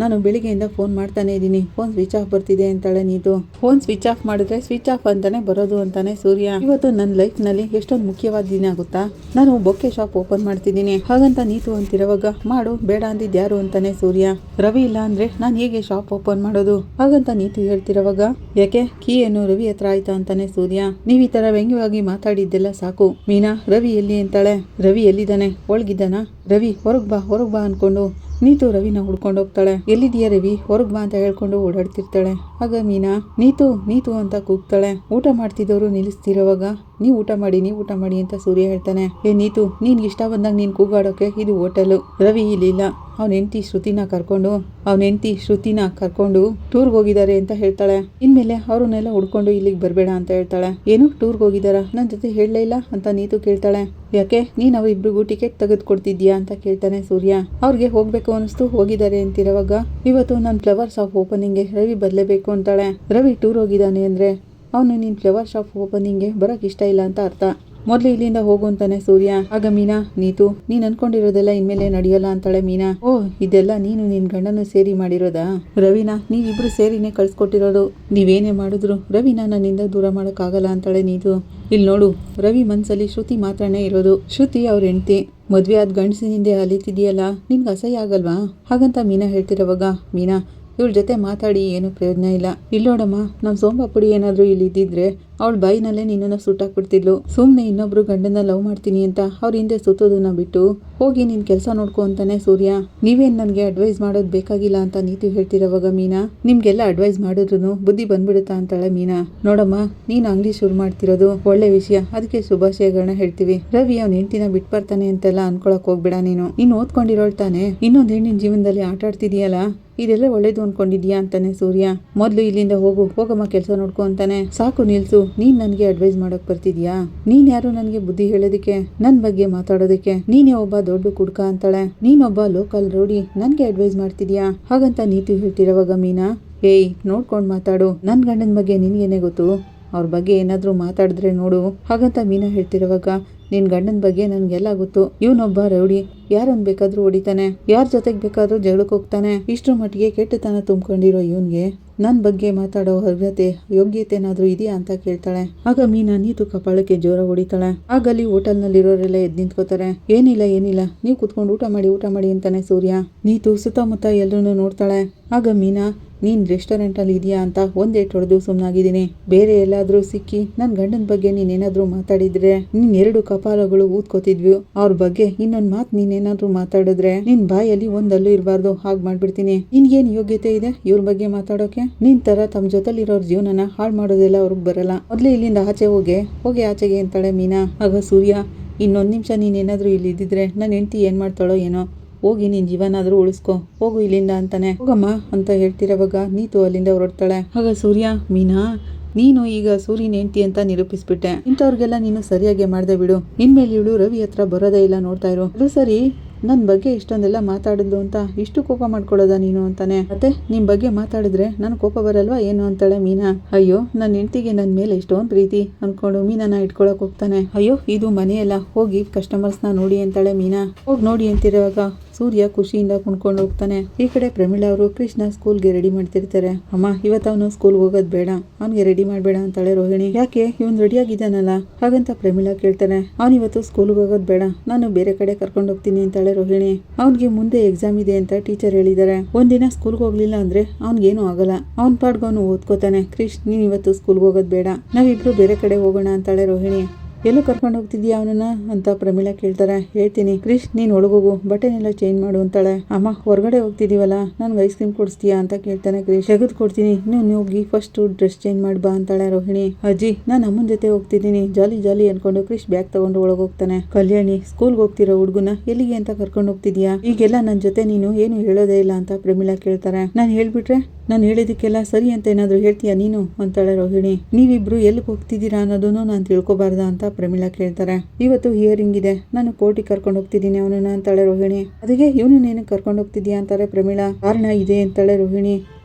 ನಾನು ಬೆಳಿಗ್ಗೆಯಿಂದ ಫೋನ್ ಮಾಡ್ತಾನೆ ಇದ್ದೀನಿ, ಫೋನ್ ಸ್ವಿಚ್ ಆಫ್ ಬರ್ತಿದೆ ಅಂತಾಳೆ ನೀತು. ಫೋನ್ ಸ್ವಿಚ್ ಆಫ್ ಮಾಡಿದ್ರೆ ಸ್ವಿಚ್ ಆಫ್ ಅಂತಾನೆ ಬರೋದು ಅಂತಾನೆ ಸೂರ್ಯ. ಇವತ್ತು ನನ್ನ ಲೈಫ್ನಲ್ಲಿ ಎಷ್ಟೊಂದು ಮುಖ್ಯವಾದ ದಿನ ಆಗುತ್ತಾ, ನಾನು ಬೊಕ್ಕೆ ಶಾಪ್ ಓಪನ್ ಮಾಡ್ತಿದ್ದೀನಿ. ಹಾಗಂತ ನೀತು ಅಂತಿರುವಾಗ ಮಾಡು ಬೇಡ ಅಂದಿದ್ದು ಯಾರು ಅಂತಾನೆ ಸೂರ್ಯ. ರವಿ ಇಲ್ಲ ಅಂದ್ರೆ ನಾನು ಹೇಗೆ ಶಾಪ್ ಓಪನ್ ಮಾಡೋದು? ಹಾಗಂತ ನೀತು ಹೇಳ್ತಿರುವಾಗ ಯಾಕೆ ಕೀ ಏನು ರವಿ ಹತ್ರ ಆಯ್ತಾ ಅಂತಾನೆ ಸೂರ್ಯ. ನೀವ್ ಈ ತರ ವ್ಯಂಗ್ಯವಾಗಿ ಮಾತಾಡಿದ್ದೆಲ್ಲ ಸಾಕು. ಮೀನಾ ರವಿ ಎಲ್ಲಿ ಅಂತಾಳೆ. ರವಿ ಎಲ್ಲಿದ್ದಾನೆ? ಒಳಗಿದ್ದಾನ? ರವಿ ಹೊರಗ್ ಬಾ ಅನ್ಕೊಂಡು ನೀತು ರವಿನ ಹುಡ್ಕೊಂಡು ಹೋಗ್ತಾಳೆ. ಎಲ್ಲಿದೆಯಾ ರವಿ, ಹೊರಗ್ ಬಾ ಅಂತ ಹೇಳ್ಕೊಂಡು ಓಡಾಡ್ತಿರ್ತಾಳೆ. ಆಗ ಮೀನಾ ನೀತು ಅಂತ ಕೂಗ್ತಾಳೆ. ಊಟ ಮಾಡ್ತಿದ್ದವರು ನಿಲ್ಲಿಸ್ತಿರೋವಾಗ ನೀವು ಊಟ ಮಾಡಿ ಅಂತ ಸೂರ್ಯ ಹೇಳ್ತಾನೆ. ಏ ನೀತು, ನೀನ್ ಇಷ್ಟ ಬಂದಾಗ ನೀನ್ ಕೂಗಾಡೋಕೆ ಇದು ಹೋಟೆಲ್. ರವಿ ಇಲ್ಲಿಲ್ಲ, ಅವನ ಹೆಂಡತಿ ಶ್ರುತಿನ ಕರ್ಕೊಂಡು ಟೂರ್ಗೆ ಹೋಗಿದ್ದಾರೆ ಅಂತ ಹೇಳ್ತಾಳೆ. ಇನ್ಮೇಲೆ ಅವ್ರನ್ನೆಲ್ಲ ಹುಡ್ಕೊಂಡು ಇಲ್ಲಿಗೆ ಬರಬೇಡ ಅಂತ ಹೇಳ್ತಾಳೆ. ಏನು ಟೂರ್ಗೆ ಹೋಗಿದಾರ, ನನ್ನ ಜೊತೆ ಹೇಳಲೇ ಇಲ್ಲ ಅಂತ ನೀತು ಕೇಳ್ತಾಳೆ. ಯಾಕೆ ನೀನ್ ಅವ್ರಿಬ್ರಿಗೂ ಟಿಕೆಟ್ ತೆಗೆದು ಕೊಡ್ತಿದ್ಯಾ ಅಂತ ಕೇಳ್ತಾನೆ ಸೂರ್ಯ. ಅವ್ರಿಗೆ ಹೋಗ್ಬೇಕು ಅನಿಸ್ತು ಹೋಗಿದ್ದಾರೆ ಅಂತಿರುವಾಗ ಇವತ್ತು ನನ್ನ ಫ್ಲವರ್ ಶಾಪ್ ಓಪನಿಂಗ್ಗೆ ರವಿ ಬರಲೇಬೇಕು ಅಂತಾಳೆ. ರವಿ ಟೂರ್ ಹೋಗಿದ್ದಾನೆ ಅಂದ್ರೆ ಅವನು ನಿನ್ ಫ್ಲವರ್ ಶಾಪ್ ಓಪನಿಂಗ್ಗೆ ಬರೋಕ್ ಇಷ್ಟ ಇಲ್ಲ ಅಂತ ಅರ್ಥ. ಮೊದ್ಲು ಇಲ್ಲಿಂದ ಹೋಗು ಅಂತಾನೆ ಸೂರ್ಯ. ಆಗ ಮೀನಾ ನೀತು ನೀನ್ ಅನ್ಕೊಂಡಿರೋದೆಲ್ಲ ಇನ್ಮೇಲೆ ನಡೆಯಲ್ಲ ಅಂತಾಳೆ ಮೀನಾ. ಓ ಇದೆಲ್ಲ ನೀನು ನಿನ್ ಗಂಡನು ಸೇರಿ ಮಾಡಿರೋದಾ? ರವಿನ ನೀವಿಬ್ರು ಸೇರಿನೇ ಕಳ್ಸ್ಕೊಟ್ಟಿರೋದು. ನೀವೇನೇ ಮಾಡಿದ್ರು ರವಿನ ನನ್ನಿಂದ ದೂರ ಮಾಡೋಕ್ಕಾಗಲ್ಲ ಅಂತಾಳೆ ನೀತು. ಇಲ್ಲಿ ನೋಡು, ರವಿ ಮನ್ಸಲ್ಲಿ ಶ್ರುತಿ ಮಾತ್ರನೇ ಇರೋದು. ಶ್ರುತಿ ಅವ್ರ ಹೆಂಡತಿ, ಮದ್ವೆ ಆದ ಗಂಡಸಿನಿಂದೆ ಅಲಿತಿದೆಯಲ್ಲ, ನಿನ್ಗೆ ಅಸಹ್ಯ ಆಗಲ್ವಾ? ಹಾಗಂತ ಮೀನಾ ಹೇಳ್ತಿರೋವಾಗ ಮೀನಾ ಇವಳ ಜೊತೆ ಮಾತಾಡಿ ಏನು ಪ್ರಯೋಜನ ಇಲ್ಲ. ಇಲ್ಲೋಡಮ್ಮ, ನಮ್ಮ ಸೋಂಪಾಪುಡಿ ಏನಾದರೂ ಇಲ್ಲಿ ಇದ್ದಿದ್ರೆ ಅವಳ ಬಾಯಿನಲ್ಲೇ ನಿನ್ನನ್ನು ಸುಟ್ಟಾಕ್ಬಿಡ್ತಿದ್ಲು. ಸುಮ್ಮನೆ ಇನ್ನೊಬ್ರು ಗಂಡನ ಲವ್ ಮಾಡ್ತೀನಿ ಅಂತ ಅವ್ರ ಹಿಂದೆ ಸುತ್ತೋದನ್ನ ಬಿಟ್ಟು ಹೋಗಿ ನಿನ್ ಕೆಲಸ ನೋಡ್ಕೊ ಅಂತಾನೆ ಸೂರ್ಯ. ನೀವೇನ್ ನನಗೆ ಅಡ್ವೈಸ್ ಮಾಡೋದು ಬೇಕಾಗಿಲ್ಲ ಅಂತ ನೀತು ಹೇಳ್ತಿರೋವಾಗ ಮೀನಾ ನಿಮ್ಗೆಲ್ಲ ಅಡ್ವೈಸ್ ಮಾಡಿದ್ರು ಬುದ್ಧಿ ಬಂದ್ಬಿಡುತ್ತಾ ಅಂತಾಳೆ ಮೀನಾ. ನೋಡಮ್ಮ, ನೀನ್ ಅಂಗಡಿ ಶುರು ಮಾಡ್ತಿರೋದು ಒಳ್ಳೆ ವಿಷಯ, ಅದಕ್ಕೆ ಶುಭಾಶಯಗಳನ್ನ ಹೇಳ್ತೀವಿ. ರವಿ ಅವ್ನ ಹೆಂಡತಿನ ಬಿಟ್ಟು ಬರ್ತಾನೆ ಅಂತೆಲ್ಲ ಅನ್ಕೊಳಕ್ ಹೋಗ್ಬೇಡ. ನೀನು ಓದ್ಕೊಂಡಿರೋಳ್ತಾನೆ, ಇನ್ನೊಂದು ಹೆಣ್ಣಿನ ಜೀವನದಲ್ಲಿ ಆಟ ಆಡ್ತಿದೀಯಲ್ಲ, ಇದೆಲ್ಲ ಒಳ್ಳೇದು ಅನ್ಕೊಂಡಿದ್ಯಾ ಅಂತಾನೆ ಸೂರ್ಯ. ಮೊದ್ಲು ಇಲ್ಲಿಂದ ಹೋಗಮ್ಮ ಕೆಲಸ ನೋಡ್ಕೊ ಅಂತಾನೆ. ಸಾಕು ನಿಲ್ಸು, ನೀನ್ ನನ್ಗೆ ಅಡ್ವೈಸ್ ಮಾಡಕ್ ಬರ್ತಿದ್ಯಾ? ನೀನ್ ಯಾರು ನನ್ಗೆ ಬುದ್ಧಿ ಹೇಳೋದಕ್ಕೆ, ನನ್ ಬಗ್ಗೆ ಮಾತಾಡೋದಕ್ಕೆ? ನೀನೇ ಒಬ್ಬ ದೊಡ್ಡ ಕುಡ್ಕ ಅಂತಾಳೆ. ನೀನೊಬ್ಬ ಲೋಕಲ್ ರೋಡಿ ನನ್ಗೆ ಅಡ್ವೈಸ್ ಮಾಡ್ತಿದ್ಯಾ? ಹಾಗಂತ ನೀತಿ ಹೇಳ್ತಿರೋವಾಗ ಮೀನಾ ಏಯ್ ನೋಡ್ಕೊಂಡ್ ಮಾತಾಡು, ನನ್ ಗಂಡನ ಬಗ್ಗೆ ನಿನ್ಗೇನೆ ಗೊತ್ತು, ಅವ್ರ ಬಗ್ಗೆ ಏನಾದ್ರೂ ಮಾತಾಡಿದ್ರೆ ನೋಡು. ಹಾಗಂತ ಮೀನಾ ಹೇಳ್ತಿರೋವಾಗ ನಿನ್ ಗಂಡನ ಬಗ್ಗೆ ನನ್ಗೆಲ್ಲ ಗೊತ್ತು, ಇವನೊಬ್ಬ ರೌಡಿ, ಯಾರನ್ ಬೇಕಾದ್ರೂ ಹೊಡಿತಾನೆ, ಯಾರ ಜೊತೆಗೆ ಬೇಕಾದ್ರೂ ಜಗಳಕ್ಕೆ ಹೋಗ್ತಾನೆ. ಇಷ್ಟ್ರ ಮಟ್ಟಿಗೆ ಕೆಟ್ಟತನ ತುಂಬ್ಕೊಂಡಿರೋ ಇವನ್ಗೆ ನನ್ ಬಗ್ಗೆ ಮಾತಾಡೋ ಅರ್ಹತೆ ಯೋಗ್ಯತೆನಾದ್ರೂ ಇದೆಯಾ ಅಂತ ಕೇಳ್ತಾಳೆ. ಆಗ ಮೀನಾ ನೀತು ಕಪಾಳಕ್ಕೆ ಜೋರ ಹೊಡಿತಾಳೆ. ಆಗ ಅಲ್ಲಿ ಹೋಟೆಲ್ ನಲ್ಲಿರೋರೆಲ್ಲ ಎದ್ದು ನಿಂತ್ಕೋತಾರೆ. ಏನಿಲ್ಲ ನೀವು ಕುತ್ಕೊಂಡು ಊಟ ಮಾಡಿ ಅಂತಾನೆ ಸೂರ್ಯ. ನೀತು ಸುತ್ತಮುತ್ತ ಎಲ್ಲರೂ ನೋಡ್ತಾಳೆ. ಆಗ ಮೀನಾ ನೀನ್ ರೆಸ್ಟೋರೆಂಟ್ ಅಲ್ಲಿ ಇದೆಯಾ ಅಂತ ಒಂದೇಟ್ ಹೊಡೆದು ಸುಮ್ಮನಾಗಿದ್ದೀನಿ. ಬೇರೆ ಎಲ್ಲಾದ್ರೂ ಸಿಕ್ಕಿ ನನ್ ಗಂಡನ ಬಗ್ಗೆ ನೀನೇನಾದ್ರೂ ಮಾತಾಡಿದ್ರೆ ನಿನ್ 2 ಕಪಾಲಗಳು ಊದ್ಕೋತಿದ್ವಿ. ಅವ್ರ ಬಗ್ಗೆ ಇನ್ನೊಂದ್ ಮಾತ್ ನೀನೇನಾದ್ರೂ ಮಾತಾಡಿದ್ರೆ ನಿನ್ ಬಾಯಲ್ಲಿ ಒಂದಲ್ಲೂ ಇರಬಾರ್ದು, ಹಾಗ್ ಮಾಡ್ಬಿಡ್ತೀನಿ. ನಿನ್ಗೇನ್ ಯೋಗ್ಯತೆ ಇದೆ ಇವ್ರ ಬಗ್ಗೆ ಮಾತಾಡೋಕೆ? ನಿನ್ ತರ ತಮ್ಮ ಜೊತೆಲಿರೋರ್ ಜೀವನನ ಹಾಳು ಮಾಡೋದೆಲ್ಲ ಅವ್ರಿಗೆ ಬರಲ್ಲ. ಮೊದ್ಲು ಇಲ್ಲಿಂದ ಆಚೆ ಹೋಗಿ ಆಚೆಗೆ ಅಂತಾಳೆ ಮೀನಾ. ಆಗ ಸೂರ್ಯ ಇನ್ನೊಂದ್ ನಿಮಿಷ ನೀನೇನಾದ್ರೂ ಇಲ್ಲಿ ಇದ್ದಿದ್ರೆ ನನ್ನ ಹೆಂಡತಿ ಏನ್ ಮಾಡ್ತಾಳೋ ಏನೋ, ಹೋಗಿ ನಿನ್ ಜೀವನಾದ್ರೂ ಉಳಿಸ್ಕೊ, ಹೋಗು ಇಲ್ಲಿಂದ ಅಂತಾನೆ. ಹೋಗಮ್ಮ ಅಂತ ಹೇಳ್ತಿರೋವಾಗ ನೀತು ಅಲ್ಲಿಂದ ಹೊರಡ್ತಾಳೆ. ಆಗ ಸೂರ್ಯ ಮೀನಾ ನೀನು ಈಗ ಸೂರ್ಯನ ಹೆಂಡತಿ ಅಂತ ನಿರೂಪಿಸ್ಬಿಟ್ಟೆ. ಇಂಥವ್ರಿಗೆಲ್ಲ ನೀನು ಸರಿಯಾಗಿ ಮಾಡ್ದೆ ಬಿಡು. ಇನ್ಮೇಲೆ ಇವಳು ರವಿ ಹತ್ರ ಬರೋದೇ ಇಲ್ಲ, ನೋಡ್ತಾ ಇರು. ಅದು ಸರಿ, ನನ್ನ ಬಗ್ಗೆ ಇಷ್ಟೊಂದೆಲ್ಲ ಮಾತಾಡಿದ್ಲು ಅಂತ ಇಷ್ಟು ಕೋಪ ಮಾಡ್ಕೊಳ್ಳೋದ ನೀನು ಅಂತಾನೆ. ಮತ್ತೆ ನಿಮ್ ಬಗ್ಗೆ ಮಾತಾಡಿದ್ರೆ ನನ್ ಕೋಪ ಬರಲ್ವಾ ಏನು ಅಂತಾಳೆ ಮೀನಾ. ಅಯ್ಯೋ ನನ್ನ ಹೆಂಡತಿಗೆ ನನ್ನ ಮೇಲೆ ಎಷ್ಟೊಂದು ಪ್ರೀತಿ ಅನ್ಕೊಂಡು ಮೀನಾನ ಇಟ್ಕೊಳಕ್ ಹೋಗ್ತಾನೆ. ಅಯ್ಯೋ ಇದು ಮನೆಯಲ್ಲ, ಹೋಗಿ ಕಸ್ಟಮರ್ಸ್ನ ನೋಡಿ ಅಂತಾಳೆ ಮೀನಾ. ಹೋಗಿ ನೋಡಿ ಅಂತಿರುವಾಗ ಸೂರ್ಯ ಖುಷಿಯಿಂದ ಕುಣ್ಕೊಂಡು ಹೋಗ್ತಾನೆ. ಈ ಕಡೆ ಪ್ರಮೀಳಾ ಅವರು ಕೃಷ್ಣ ಸ್ಕೂಲ್ಗೆ ರೆಡಿ ಮಾಡ್ತಿರ್ತಾರೆ. ಅಮ್ಮ ಇವತ್ತು ಅವನು ಸ್ಕೂಲ್ ಹೋಗೋದ್ ಬೇಡ, ಅವ್ನಿಗೆ ರೆಡಿ ಮಾಡ್ಬೇಡ ಅಂತಾಳೆ ರೋಹಿಣಿ. ಯಾಕೆ ಇವನ್ ರೆಡಿ ಆಗಿದ್ದಾನಲ್ಲ ಹಾಗಂತ ಪ್ರಮೀಳಾ ಕೇಳ್ತಾನೆ. ಅವ್ನ್ ಇವತ್ತು ಸ್ಕೂಲ್ಗೆ ಹೋಗೋದ್ ಬೇಡ, ನಾನು ಬೇರೆ ಕಡೆ ಕರ್ಕೊಂಡು ಹೋಗ್ತೀನಿ ಅಂತಾಳೆ ರೋಹಿಣಿ. ಅವ್ನಿಗೆ ಮುಂದೆ ಎಕ್ಸಾಮ್ ಇದೆ ಅಂತ ಟೀಚರ್ ಹೇಳಿದ್ದಾರೆ. ಒಂದಿನ ಸ್ಕೂಲ್ಗೆ ಹೋಗ್ಲಿಲ್ಲ ಅಂದ್ರೆ ಅವ್ನಿಗೇನು ಆಗಲ್ಲ, ಅವ್ನ್ ಪಾಡ್ಗೆ ಅವನು ಓದ್ಕೋತಾನೆ. ಕ್ರಿಶ್ ನೀನ್ ಇವತ್ತು ಸ್ಕೂಲ್ಗೆ ಹೋಗೋದ್ ಬೇಡ, ನಾವಿಬ್ರು ಬೇರೆ ಕಡೆ ಹೋಗೋಣ ಅಂತಾಳೆ ರೋಹಿಣಿ. ಎಲ್ಲೂ ಕರ್ಕೊಂಡು ಹೋಗ್ತಿದ್ಯಾ ಅವನನ್ನ ಅಂತ ಪ್ರಮೀಳಾ ಕೇಳ್ತಾರೆ. ಹೇಳ್ತೀನಿ ಕ್ರಿಶ್ ನೀನ್ ಒಳಗೋಗು, ಬಟ್ಟೆನೆಲ್ಲ ಚೇಂಜ್ ಮಾಡು ಅಂತಾಳೆ. ಅಮ್ಮ ಹೊರಗಡೆ ಹೋಗ್ತಿದೀವಲ್ಲ, ನನ್ಗೆ ಐಸ್ ಕ್ರೀಮ್ ಕೊಡಿಸ್ತೀಯಾ ಅಂತ ಕೇಳ್ತಾನೆ ಕ್ರಿಶ್. ತೆಗೆದು ಕೊಡ್ತೀನಿ, ನೀನು ಹೋಗಿ ಫಸ್ಟ್ ಡ್ರೆಸ್ ಚೇಂಜ್ ಮಾಡಿ ಬಾ ಅಂತಾಳೆ ರೋಹಿಣಿ. ಅಜ್ಜಿ ನಾನು ಅಮ್ಮನ ಜೊತೆ ಹೋಗ್ತಿದ್ದೀನಿ, ಜಾಲಿ ಜಾಲಿ ಅನ್ಕೊಂಡು ಕ್ರಿಶ್ ಬ್ಯಾಗ್ ತಗೊಂಡು ಒಳಗೋಗ್ತಾನೆ. ಕಲ್ಯಾಣಿ ಸ್ಕೂಲ್ಗೆ ಹೋಗ್ತಿರೋ ಹುಡುಗನ ಎಲ್ಲಿಗೆ ಅಂತ ಕರ್ಕೊಂಡು ಹೋಗ್ತಿದ್ಯಾ, ಈಗೆಲ್ಲ ನನ್ನ ಜೊತೆ ನೀನು ಏನು ಹೇಳೋದೇ ಇಲ್ಲ ಅಂತ ಪ್ರಮೀಳಾ ಕೇಳ್ತಾರೆ. ನಾನು ಹೇಳ್ಬಿಟ್ರೆ ನಾನು ಹೇಳಿದಕ್ಕೆಲ್ಲ ಸರಿ ಅಂತ ಏನಾದ್ರು ಹೇಳ್ತೀಯಾ ನೀನು ಅಂತಾಳೆ ರೋಹಿಣಿ. ನೀವಿಬ್ರು ಎಲ್ಲಿಗೆ ಹೋಗ್ತಿದ್ದೀರಾ ಅನ್ನೋದನ್ನು ನಾನು ತಿಳ್ಕೊಬಾರ್ದ ಅಂತ ಪ್ರಮೀಳಾ ಕೇಳ್ತಾರೆ. ಇವತ್ತು ಹಿಯರಿಂಗ್ ಇದೆ, ನಾನು ಕೋರ್ಟಿಗೆ ಕರ್ಕೊಂಡು ಹೋಗ್ತಿದ್ದೀನಿ ಅವನನ್ನ ಅಂತಾಳೆ ರೋಹಿಣಿ. ಅದಕ್ಕೆ ಇವನು ನೀನು ಕರ್ಕೊಂಡು ಹೋಗ್ತಿದ್ಯಾ ಅಂತಾರೆ ಪ್ರಮೀಳಾ. ಕಾರಣ ಇದೆ ಅಂತಾಳೆ ರೋಹಿಣಿ.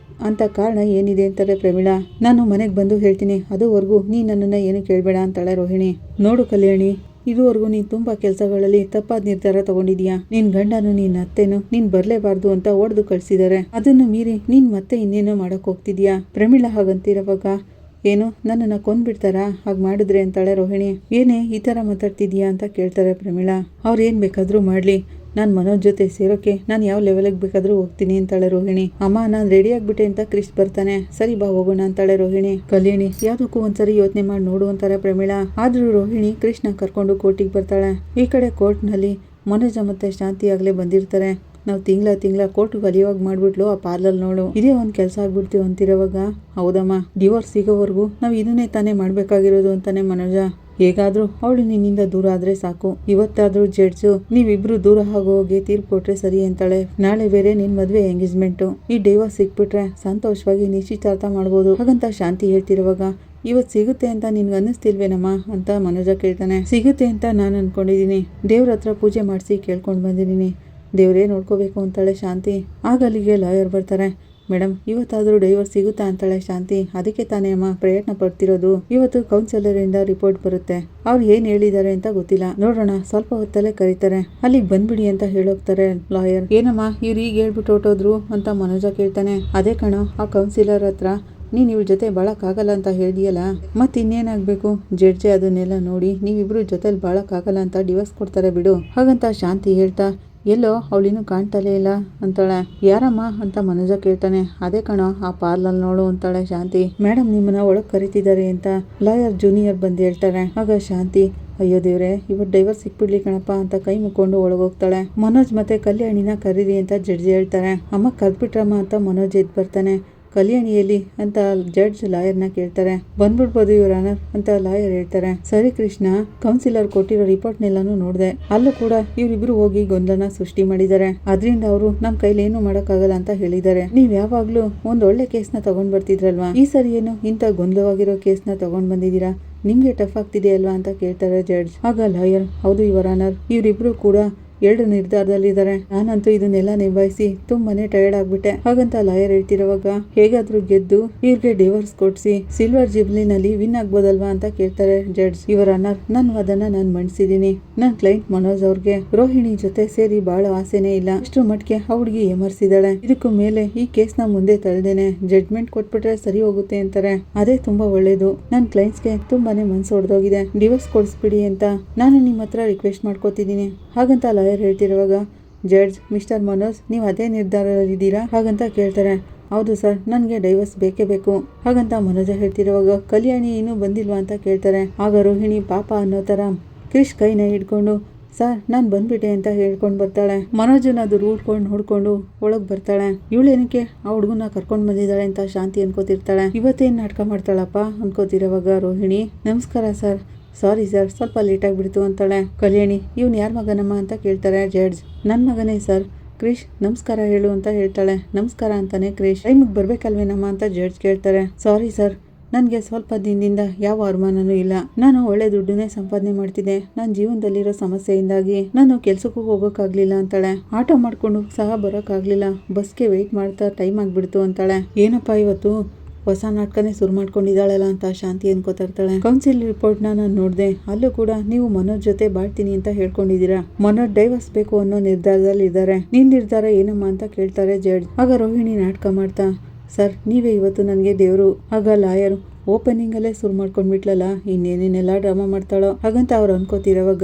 ಅಂತ ಕಾರಣ ಏನಿದೆ ಅಂತಾರೆ ಪ್ರಮೀಳಾ. ನಾನು ಮನೆಗೆ ಬಂದು ಹೇಳ್ತೀನಿ, ಅದುವರೆಗೂ ನೀ ನನ್ನನ್ನ ಏನು ಕೇಳಬೇಡ ಅಂತಾಳೆ ರೋಹಿಣಿ. ನೋಡು ಕಲ್ಯಾಣಿ, ಇದುವರೆಗೂ ನೀನ್ ತುಂಬಾ ಕೆಲಸಗಳಲ್ಲಿ ತಪ್ಪಾದ ನಿರ್ಧಾರ ತಗೊಂಡಿದ್ಯಾ. ನಿನ್ ಗಂಡನು ನಿನ್ ಅತ್ತೆನು ನೀನ್ ಬರ್ಲೇಬಾರ್ದು ಅಂತ ಹೊಡೆದು ಕಳ್ಸಿದಾರೆ. ಅದನ್ನು ಮೀರಿ ನೀನ್ ಮತ್ತೆ ಇನ್ನೇನೋ ಮಾಡಕ್ ಹೋಗ್ತಿದ್ಯಾ. ಪ್ರಮೀಳಾ ಹಾಗಂತಿರುವಾಗ ಏನು ನನ್ನನ್ನ ಕೊಂದ್ಬಿಡ್ತಾರಾ ಹಾಗೆ ಮಾಡಿದ್ರೆ ಅಂತಾಳೆ ರೋಹಿಣಿ. ಏನೇ ಈ ತರ ಮಾತಾಡ್ತಿದ್ಯಾ ಅಂತ ಕೇಳ್ತಾರೆ ಪ್ರಮೀಳಾ. ಅವ್ರು ಏನ್ ಬೇಕಾದ್ರೂ ಮಾಡ್ಲಿ, ನಾನು ಮನೋಜ್ ಜೊತೆ ಸೇರೋಕೆ ನಾನು ಯಾವ ಲೆವೆಲ್ಗೆ ಬೇಕಾದ್ರೂ ಹೋಗ್ತೀನಿ ಅಂತಾಳೆ ರೋಹಿಣಿ. ಅಮ್ಮ ನಾನು ರೆಡಿ ಆಗ್ಬಿಟ್ಟೆ ಅಂತ ಕ್ರಿಶ್ ಬರ್ತಾನೆ. ಸರಿ ಬಾ ಹೋಗೋಣ ಅಂತಾಳೆ ರೋಹಿಣಿ. ಕಲ್ಯಾಣಿ ಯಾವ್ದಕ್ಕೂ ಒಂದ್ಸರಿ ಯೋಚನೆ ಮಾಡಿ ನೋಡು ಅಂತಾರೆ ಪ್ರಮೀಳಾ. ಆದ್ರೂ ರೋಹಿಣಿ ಕೃಷ್ಣ ಕರ್ಕೊಂಡು ಕೋರ್ಟಿಗೆ ಬರ್ತಾಳೆ. ಈ ಕಡೆ ಕೋರ್ಟ್ನಲ್ಲಿ ಮನೋಜ ಮತ್ತೆ ಶಾಂತಿ ಆಗ್ಲೇ ಬಂದಿರ್ತಾರೆ. ನಾವು ತಿಂಗಳ ಕೋರ್ಟ್ಗೆ ಅಲಿಯೋಗಿ ಮಾಡ್ಬಿಟ್ಲು ಆ ಪಾರ್ಲರ್ ನೋಡು, ಇದೇ ಒಂದು ಕೆಲಸ ಆಗ್ಬಿಡ್ತೀವಿ ಅಂತಿರೋವಾಗ, ಹೌದಮ್ಮ ಡಿವೋರ್ಸ್ ಸಿಗೋವರೆಗೂ ನಾವು ಇದನ್ನೇ ತಾನೇ ಮಾಡ್ಬೇಕಾಗಿರೋದು ಅಂತಾನೆ ಮನೋಜ. ಹೇಗಾದ್ರೂ ಅವಳು ನಿನ್ನಿಂದ ದೂರ ಆದ್ರೆ ಸಾಕು, ಇವತ್ತಾದ್ರೂ ಜಡ್ಜು ನೀವಿಬ್ರು ದೂರ ಆಗೋಗಿ ತೀರ್ಪು ಕೊಟ್ರೆ ಸರಿ ಅಂತಾಳೆ. ನಾಳೆ ಬೇರೆ ನಿನ್ ಮದ್ವೆ ಎಂಗೇಜ್ಮೆಂಟ್, ಈ ಡಿವೋರ್ಸ್ ಸಿಕ್ಬಿಟ್ರೆ ಸಂತೋಷವಾಗಿ ನಿಶ್ಚಿತಾರ್ಥ ಮಾಡ್ಬೋದು ಹಾಗಂತ ಶಾಂತಿ ಹೇಳ್ತಿರುವಾಗ, ಇವತ್ತು ಸಿಗುತ್ತೆ ಅಂತ ನಿನ್ಗೆ ಅನ್ನಿಸ್ತಿಲ್ವೇನಮ್ಮ ಅಂತ ಮನೋಜ ಕೇಳ್ತಾನೆ. ಸಿಗುತ್ತೆ ಅಂತ ನಾನು ಅನ್ಕೊಂಡಿದೀನಿ, ದೇವ್ರ ಹತ್ರ ಪೂಜೆ ಮಾಡಿಸಿ ಕೇಳ್ಕೊಂಡು ಬಂದಿದ್ದೀನಿ, ದೇವ್ರೇ ನೋಡ್ಕೋಬೇಕು ಅಂತಾಳೆ ಶಾಂತಿ. ಆಗ ಅಲ್ಲಿಗೆ ಲಾಯರ್ ಬರ್ತಾರೆ. ಮೇಡಮ್ ಇವತ್ತಾದ್ರೂ ಡೈವರ್ಸ್ ಸಿಗುತ್ತಾ ಅಂತಾಳೆ ಶಾಂತಿ. ಅದಕ್ಕೆ ತಾನೇ ಅಮ್ಮ ಪ್ರಯತ್ನ ಪಡ್ತಿರೋದು. ಇವತ್ತು ಕೌನ್ಸಿಲರ್ ಇಂದ ರಿಪೋರ್ಟ್ ಬರುತ್ತೆ, ಅವ್ರು ಏನ್ ಹೇಳಿದ್ದಾರೆ ಅಂತ ಗೊತ್ತಿಲ್ಲ, ನೋಡೋಣ ಸ್ವಲ್ಪ ಹೊತ್ತಲ್ಲೇ ಕರೀತಾರೆ, ಅಲ್ಲಿಗೆ ಬಂದ್ಬಿಡಿ ಅಂತ ಹೇಳೋಗ್ತಾರೆ ಲಾಯರ್. ಏನಮ್ಮ ಇವ್ರು ಈಗ ಹೇಳ್ಬಿಟ್ಟು ಹೊಟ್ಟೋದ್ರು ಅಂತ ಮನೋಜ ಕೇಳ್ತಾನೆ. ಅದೇ ಕಣೋ ಆ ಕೌನ್ಸಿಲರ್ ಹತ್ರ ನೀನ್ ಇವ್ರ ಜೊತೆ ಬಾಳಕ್ಕಾಗಲ್ಲ ಅಂತ ಹೇಳಿಯಲ್ಲ, ಮತ್ ಇನ್ನೇನಾಗ್ಬೇಕು, ಜಡ್ಜೆ ಅದನ್ನೆಲ್ಲ ನೋಡಿ ನೀವಿಬ್ರು ಜೊತೆಲಿ ಬಾಳಕ್ಕಾಗಲ್ಲ ಅಂತ ಡಿವೋರ್ಸ್ ಕೊಡ್ತಾರೆ ಬಿಡು ಹಾಗಂತ ಶಾಂತಿ ಹೇಳ್ತಾ, ಎಲ್ಲೋ ಅವಳಿನ್ನೂ ಕಾಣ್ತಲೇ ಇಲ್ಲ ಅಂತಾಳೆ. ಯಾರಮ್ಮ ಅಂತ ಮನೋಜ ಕೇಳ್ತಾನೆ. ಅದೇ ಕಣೋ ಆ ಪಾರ್ಲರ್ ನೋಡು ಅಂತಾಳೆ ಶಾಂತಿ. ಮೇಡಮ್ ನಿಮ್ಮನ್ನ ಒಳಗ್ ಕರೀತಿದ್ದಾರೆ ಅಂತ ಲಾಯರ್ ಜೂನಿಯರ್ ಬಂದು ಹೇಳ್ತಾರೆ. ಆಗ ಶಾಂತಿ, ಅಯ್ಯೋ ದೇವ್ರೆ ಇವತ್ತು ಡೈವರ್ಸ್ ಸಿಕ್ಬಿಡ್ಲಿ ಕಣಪ್ಪ ಅಂತ ಕೈ ಮುಕ್ಕೊಂಡು ಒಳಗೋಗ್ತಾಳೆ. ಮನೋಜ್ ಮತ್ತೆ ಕಲ್ಯಾಣಿನ ಕರೀರಿ ಅಂತ ಜಡ್ಜ್ ಹೇಳ್ತಾರೆ. ಅಮ್ಮ ಕರ್ಬಿಟ್ರಮ್ಮ ಅಂತ ಮನೋಜ್ ಎದ್ದು ಬರ್ತಾನೆ. ಕಲ್ಯಾಣಿಯಲ್ಲಿ ಅಂತ ಜಡ್ಜ್ ಲಾಯರ್ನ ಕೇಳ್ತಾರೆ. ಬಂದ್ಬಿಡ್ಬೋದು ಯುವರ್ ಆನರ್ ಅಂತ ಲಾಯರ್ ಹೇಳ್ತಾರೆ. ಸರಿ ಕೃಷ್ಣ, ಕೌನ್ಸಿಲರ್ ಕೊಟ್ಟಿರೋ ರಿಪೋರ್ಟ್ನೆಲ್ಲಾನು ನೋಡಿದೆ, ಅಲ್ಲೂ ಕೂಡ ಇವರಿಬ್ರು ಹೋಗಿ ಗೊಂದಲನ ಸೃಷ್ಟಿ ಮಾಡಿದ್ದಾರೆ, ಅದರಿಂದ ಅವರು ನಮ್ ಕೈಲಿ ಏನು ಮಾಡಕ್ಕಾಗಲ್ಲ ಅಂತ ಹೇಳಿದ್ದಾರೆ. ನೀವ್ ಯಾವಾಗ್ಲೂ ಒಂದ್ ಒಳ್ಳೆ ಕೇಸ್ನ ತಗೊಂಡ್ ಬರ್ತಿದ್ರಲ್ವಾ, ಈ ಸರಿ ಏನು ಇಂಥ ಗೊಂದಲವಾಗಿರೋ ಕೇಸ್ನ ತಗೊಂಡ್ ಬಂದಿದ್ದೀರಾ, ನಿಮ್ಗೆ ಟಫ್ ಆಗ್ತಿದೆ ಅಲ್ವಾ ಅಂತ ಕೇಳ್ತಾರೆ ಜಡ್ಜ್. ಆಗ ಲಾಯರ್, ಹೌದು ಯುವರ್ ಆನರ್, ಇವರಿಬ್ರು ಕೂಡ ಎರಡು ನಿರ್ಧಾರದಲ್ಲಿದ್ದಾರೆ, ನಾನಂತೂ ಇದನ್ನೆಲ್ಲ ನಿಭಾಯಿಸಿ ತುಂಬಾನೇ ಟಯರ್ಡ್ ಆಗ್ಬಿಟ್ಟೆ ಹಾಗಂತ ಲಾಯರ್ ಹೇಳ್ತಿರುವಾಗ, ಹೇಗಾದ್ರೂ ಗೆದ್ದು ಇವ್ರಿಗೆ ಡಿವೋರ್ಸ್ ಕೊಡ್ಸಿ ಸಿಲ್ವರ್ ಜಿಬ್ಲಿನಲ್ಲಿ ವಿನ್ ಆಗ್ಬೋದಲ್ವಾ ಅಂತ ಕೇಳ್ತಾರೆ ಜಡ್ಜ್. ಯುವರ್ ಆನರ್, ನನ್ನ ವಾದನ ನಾನು ಮಂಡಿಸಿದೀನಿ, ನನ್ನ ಕ್ಲೈಂಟ್ ಮನೋಜ್ ಅವ್ರಿಗೆ ರೋಹಿಣಿ ಜೊತೆ ಸೇರಿ ಬಹಳ ಆಸೆನೇ ಇಲ್ಲ, ಅಷ್ಟು ಮಟ್ಟಿಗೆ ಆ ಹುಡುಗಿ ಎಮರ್ಸಿದಾಳೆ, ಇದಕ್ಕೂ ಮೇಲೆ ಈ ಕೇಸ್ನ ಮುಂದೆ ತಳ್ದೇನೆ ಜಡ್ಜ್ಮೆಂಟ್ ಕೊಟ್ಬಿಟ್ರೆ ಸರಿ ಹೋಗುತ್ತೆ ಅಂತಾರೆ. ಅದೇ ತುಂಬಾ ಒಳ್ಳೇದು, ನನ್ನ ಕ್ಲೈಂಟ್ಸ್ಗೆ ತುಂಬಾನೇ ಮನ್ಸು ಹೊಡೆದೋಗಿದೆ, ಡಿವೋರ್ಸ್ ಕೊಡಿಸ್ಬಿಡಿ ಅಂತ ನಾನು ನಿಮ್ಮ ಹತ್ರ ರಿಕ್ವೆಸ್ಟ್ ಮಾಡ್ಕೋತಿದ್ದೀನಿ ಹಾಗಂತ ಲಾಯರ್ ಹೇಳ್ತಿರುವಾಗ, ಜಡ್ಜ್, ಮಿಸ್ಟರ್ ಮನೋಜ್ ನೀವು ಅದೇ ನಿರ್ಧಾರದಲ್ಲಿದ್ದೀರಾ ಹಾಗಂತ ಕೇಳ್ತಾರೆ. ಹೌದು ಸರ್, ನನಗೆ ಡೈವರ್ಸ್ ಬೇಕೇ ಬೇಕು ಹಾಗಂತ ಮನೋಜ ಹೇಳ್ತಿರುವಾಗ, ಕಲ್ಯಾಣಿ ಇನ್ನೂ ಬಂದಿಲ್ವಾ ಅಂತ ಕೇಳ್ತಾರೆ. ಆಗ ರೋಹಿಣಿ ಪಾಪ ಅನ್ನೋ ತರ ಕ್ರಿಶ್ ಕೈನ ಹಿಡ್ಕೊಂಡು, ಸರ್ ನಾನು ಬಂದ್ಬಿಟ್ಟೆ ಅಂತ ಹೇಳ್ಕೊಂಡು ಬರ್ತಾಳೆ. ಮನೋಜನ ಅದು ರೂಡ್ಕೊಂಡು ನೋಡ್ಕೊಂಡು ಒಳಗ್ ಬರ್ತಾಳೆ. ಇವಳೇನಕ್ಕೆ ಆ ಹುಡುಗನ ಕರ್ಕೊಂಡು ಬಂದಿದ್ದಾಳೆ ಅಂತ ಶಾಂತಿ ಅನ್ಕೋತಿರ್ತಾಳೆ. ಇವತ್ತೇನ್ ನಾಟಕ ಮಾಡ್ತಾಳಪ್ಪ ಅನ್ಕೋತಿರೋವಾಗ ರೋಹಿಣಿ, ನಮಸ್ಕಾರ ಸರ್, ಸಾರಿ ಸರ್ ಸ್ವಲ್ಪ ಲೇಟ್ ಆಗಿಬಿಡ್ತು ಅಂತಾಳೆ. ಕಲ್ಯಾಣಿ, ಇವ್ನು ಯಾರ ಮಗನಮ್ಮ ಅಂತ ಕೇಳ್ತಾರೆ ಜಡ್ಜ್. ನನ್ನ ಮಗನೇ ಸರ್. ಕ್ರಿಶ್, ನಮಸ್ಕಾರ ಹೇಳು ಅಂತ ಹೇಳ್ತಾಳೆ. ನಮಸ್ಕಾರ ಅಂತಾನೆ ಕ್ರಿಶ್. ಟೈಮಿಗೆ ಬರ್ಬೇಕಲ್ವೇನಮ್ಮ ಅಂತ ಜಡ್ಜ್ ಕೇಳ್ತಾರೆ. ಸಾರಿ ಸರ್, ನನಗೆ ಸ್ವಲ್ಪ ದಿನದಿಂದ ಯಾವ ಅನುಮಾನನೂ ಇಲ್ಲ. ನಾನು ಒಳ್ಳೆ ದುಡ್ಡನ್ನೇ ಸಂಪಾದನೆ ಮಾಡ್ತಿದ್ದೆ. ನನ್ನ ಜೀವನದಲ್ಲಿರೋ ಸಮಸ್ಯೆಯಿಂದಾಗಿ ನಾನು ಕೆಲ್ಸಕ್ಕೂ ಹೋಗೋಕ್ಕಾಗ್ಲಿಲ್ಲ ಅಂತಾಳೆ. ಆಟೋ ಮಾಡ್ಕೊಂಡು ಸಹ ಬರೋಕ್ಕಾಗ್ಲಿಲ್ಲ. ಬಸ್ಗೆ ವೆಯ್ಟ್ ಮಾಡ್ತಾ ಟೈಮ್ ಆಗ್ಬಿಡ್ತು ಅಂತಾಳೆ. ಏನಪ್ಪ ಇವತ್ತು ಹೊಸ ನಾಟಕನೇ ಶುರು ಮಾಡ್ಕೊಂಡಿದ್ದಾಳಲ್ಲ ಅಂತ ಶಾಂತಿ ಅನ್ಕೋತಾ ಇರ್ತಾಳೆ. ಕೌನ್ಸಿಲ್ ರಿಪೋರ್ಟ್ ನಾನು ನೋಡಿದೆ. ಅಲ್ಲೂ ಕೂಡ ನೀವು ಮನೋಜ್ ಜೊತೆ ಬಾಳ್ತೀನಿ ಅಂತ ಹೇಳ್ಕೊಂಡಿದ್ದೀರಾ. ಮನೋಜ್ ಡೈವರ್ಸ್ ಬೇಕು ಅನ್ನೋ ನಿರ್ಧಾರದಲ್ಲಿ ಇದ್ದಾರೆ. ನಿನ್ ನಿರ್ಧಾರ ಏನಮ್ಮ ಅಂತ ಕೇಳ್ತಾರೆ ಜಡ್ಜ್. ಆಗ ರೋಹಿಣಿ ನಾಟಕ ಮಾಡ್ತಾ, ಸರ್ ನೀವೇ ಇವತ್ತು ನನಗೆ ದೇವರು. ಆಗ ಲಾಯರ್ ಓಪನಿಂಗ್ ಅಲ್ಲೇ ಶುರು ಮಾಡ್ಕೊಂಡ್ಬಿಟ್ಲಲ್ಲ, ಇನ್ನೇನೇನೆಲ್ಲ ಡ್ರಾಮಾ ಮಾಡ್ತಾಳೋ ಹಾಗಂತ ಅವ್ರು ಅನ್ಕೋತಿರೋವಾಗ,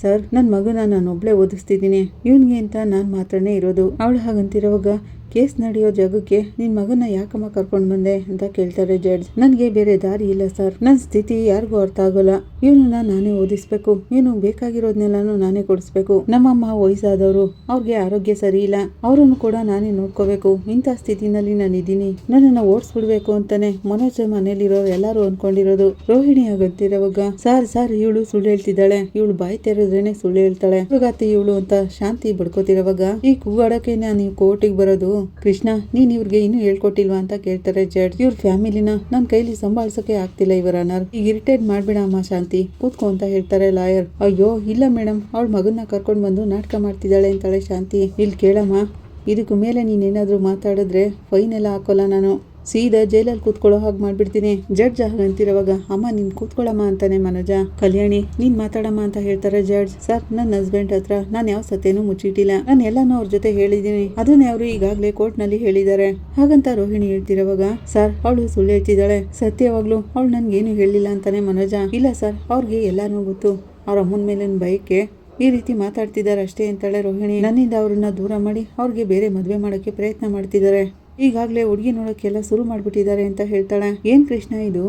ಸರ್ ನನ್ನ ಮಗನ ನಾನು ಒಬ್ಳೆ ಓದಿಸ್ತಿದ್ದೀನಿ, ಇವನ್ಗೆ ಅಂತ ನಾನು ಮಾತ್ರನೇ ಇರೋದು. ಅವಳು ಹಾಗಂತಿರೋವಾಗ, ಕೇಸ್ ನಡೆಯೋ ಜಾಗಕ್ಕೆ ನಿನ್ ಮಗನ ಯಾಕಮ್ಮ ಕರ್ಕೊಂಡು ಬಂದೆ ಅಂತ ಕೇಳ್ತಾರೆ ಜಡ್ಜ್. ನನ್ಗೆ ಬೇರೆ ದಾರಿ ಇಲ್ಲ ಸರ್. ನನ್ನ ಸ್ಥಿತಿ ಯಾರಿಗೂ ಅರ್ಥ ಆಗೋಲ್ಲ. ಇವನನ್ನ ನಾನೇ ಓದಿಸ್ಬೇಕು. ಇವನು ಬೇಕಾಗಿರೋದ್ನೆಲ್ಲಾನು ನಾನೇ ಕೊಡಿಸ್ಬೇಕು. ನಮ್ಮಮ್ಮ ವಯಸ್ಸಾದವರು, ಅವ್ರಿಗೆ ಆರೋಗ್ಯ ಸರಿ ಇಲ್ಲ. ಅವ್ರನ್ನು ಕೂಡ ನಾನೇ ನೋಡ್ಕೋಬೇಕು. ಇಂಥ ಸ್ಥಿತಿನಲ್ಲಿ ನಾನು ಇದ್ದೀನಿ. ನನ್ನನ್ನ ಓಡಿಸ್ಬಿಡ್ಬೇಕು ಅಂತಾನೆ ಮನೋಜ್ ಮನೇಲಿರೋರು ಎಲ್ಲಾರು ಅನ್ಕೊಂಡಿರೋದು. ರೋಹಿಣಿ ಆಗಂತಿರೋವಾಗ, ಸರ್ ಇವಳು ಸುಳ್ಳು ಹೇಳ್ತಿದ್ದಾಳೆ. ಇವಳು ಬಾಯಿ ತೆರೆದ್ರೇನೆ ಸುಳ್ಳು ಹೇಳ್ತಾಳೆ. ಇವಾಗತ್ತೆ ಇವಳು ಅಂತ ಶಾಂತಿ ಬಡ್ಕೋತಿರೋವಾಗ, ಈ ಕೂಗಾಡಕ್ಕೆ ನಾನು ಕೋರ್ಟಿಗೆ ಬರೋದು. ಕೃಷ್ಣ ನೀನ್ ಇವ್ರಿಗೆ ಇನ್ನೂ ಹೇಳ್ಕೊಟ್ಟಿಲ್ವಾ ಅಂತ ಕೇಳ್ತಾರೆ ಜಡ್ಜ್. ಇವ್ರ ಫ್ಯಾಮಿಲಿನ ನನ್ನ ಕೈಲಿ ಸಂಭಾಳಿಸೋಕೆ ಆಗ್ತಿಲ್ಲ ಇವರ ಅನರ್. ಈಗ ಇರಿಟೇಟ್ ಮಾಡ್ಬೇಡ ಅಮ್ಮ ಶಾಂತಿ, ಕೂತ್ಕೋ ಅಂತ ಹೇಳ್ತಾರೆ ಲಾಯರ್. ಅಯ್ಯೋ ಇಲ್ಲ ಮೇಡಮ್, ಅವಳ ಮಗನ್ನ ಕರ್ಕೊಂಡು ಬಂದು ನಾಟಕ ಮಾಡ್ತಿದ್ದಾಳೆ ಅಂತಾಳೆ ಶಾಂತಿ. ಇಲ್ಲಿ ಕೇಳಮ್ಮ, ಇದಕ್ಕೂ ಮೇಲೆ ನೀನೇನಾದ್ರೂ ಮಾತಾಡಿದ್ರೆ ಫೈನ್ ಎಲ್ಲ ಹಾಕೋಲ್ಲ ನಾನು. ಸೀದಾ ಜೈಲಲ್ಲಿ ಕೂತ್ಕೊಳ್ಳೋ ಹಾಗೆ ಮಾಡ್ಬಿಡ್ತೀನಿ. ಜಡ್ಜ್ ಹಾಗಂತಿರೋವಾಗ, ಅಮ್ಮ ನೀನ್ ಕೂತ್ಕೊಳ್ಳಮ್ಮ ಅಂತಾನೆ ಮನೋಜ. ಕಲ್ಯಾಣಿ ನೀನ್ ಮಾತಾಡಮ್ಮ ಅಂತ ಹೇಳ್ತಾರೆ ಜಡ್ಜ್. ಸರ್ ನನ್ನ ಹಸ್ಬೆಂಡ್ ಹತ್ರ ನಾನು ಯಾವ ಸತ್ಯನೂ ಮುಚ್ಚಿಟ್ಟಿಲ್ಲ. ನಾನು ಎಲ್ಲಾನು ಅವ್ರ ಜೊತೆ ಹೇಳಿದ್ದೀನಿ. ಅದನ್ನೇ ಅವರು ಈಗಾಗಲೇ ಕೋರ್ಟ್ ನಲ್ಲಿ ಹೇಳಿದ್ದಾರೆ ಹಾಗಂತ ರೋಹಿಣಿ ಹೇಳ್ತಿರೋವಾಗ, ಸರ್ ಅವಳು ಸುಳ್ಳು ಹೇಳ್ತಿದ್ದಾಳೆ. ಸತ್ಯವಾಗ್ಲು ಅವಳು ನನ್ಗೇನು ಹೇಳಿಲ್ಲ ಅಂತಾನೆ ಮನೋಜ. ಇಲ್ಲ ಸರ್, ಅವ್ರಿಗೆ ಎಲ್ಲಾನು ಗೊತ್ತು. ಅವ್ರ ಅಮ್ಮನ ಮೇಲಿನ ಭಯಕ್ಕೆ ಈ ರೀತಿ ಮಾತಾಡ್ತಿದ್ದಾರೆ ಅಷ್ಟೇ ಅಂತಾಳೆ ರೋಹಿಣಿ. ನನ್ನಿಂದ ಅವ್ರನ್ನ ದೂರ ಮಾಡಿ ಅವ್ರಿಗೆ ಬೇರೆ ಮದ್ವೆ ಮಾಡೋಕೆ ಪ್ರಯತ್ನ ಮಾಡ್ತಿದ್ದಾರೆ. ಈಗಾಗಲೇ ಹುಡುಗಿ ನೋಡೋಕ್ಕೆಲ್ಲ ಶುರು ಮಾಡ್ಬಿಟ್ಟಿದ್ದಾರೆ ಅಂತ ಹೇಳ್ತಾಳೆ. ಏನ್ ಕೃಷ್ಣ ಇದು,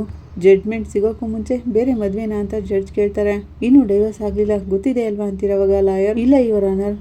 ಜಡ್ಜ್ಮೆಂಟ್ ಸಿಗೋಕ್ಕೂ ಮುಂಚೆ ಬೇರೆ ಮದ್ವೆನಾ ಅಂತ ಜಡ್ಜ್ ಕೇಳ್ತಾರೆ. ಇನ್ನೂ ಡೈವರ್ಸ್ ಆಗ್ಲಿಲ್ಲ ಗೊತ್ತಿದೆ ಅಲ್ವಾ ಅಂತಿರೋವಾಗ ಲಾಯರ್, ಇಲ್ಲ ಯುವರ್ ಆನರ್,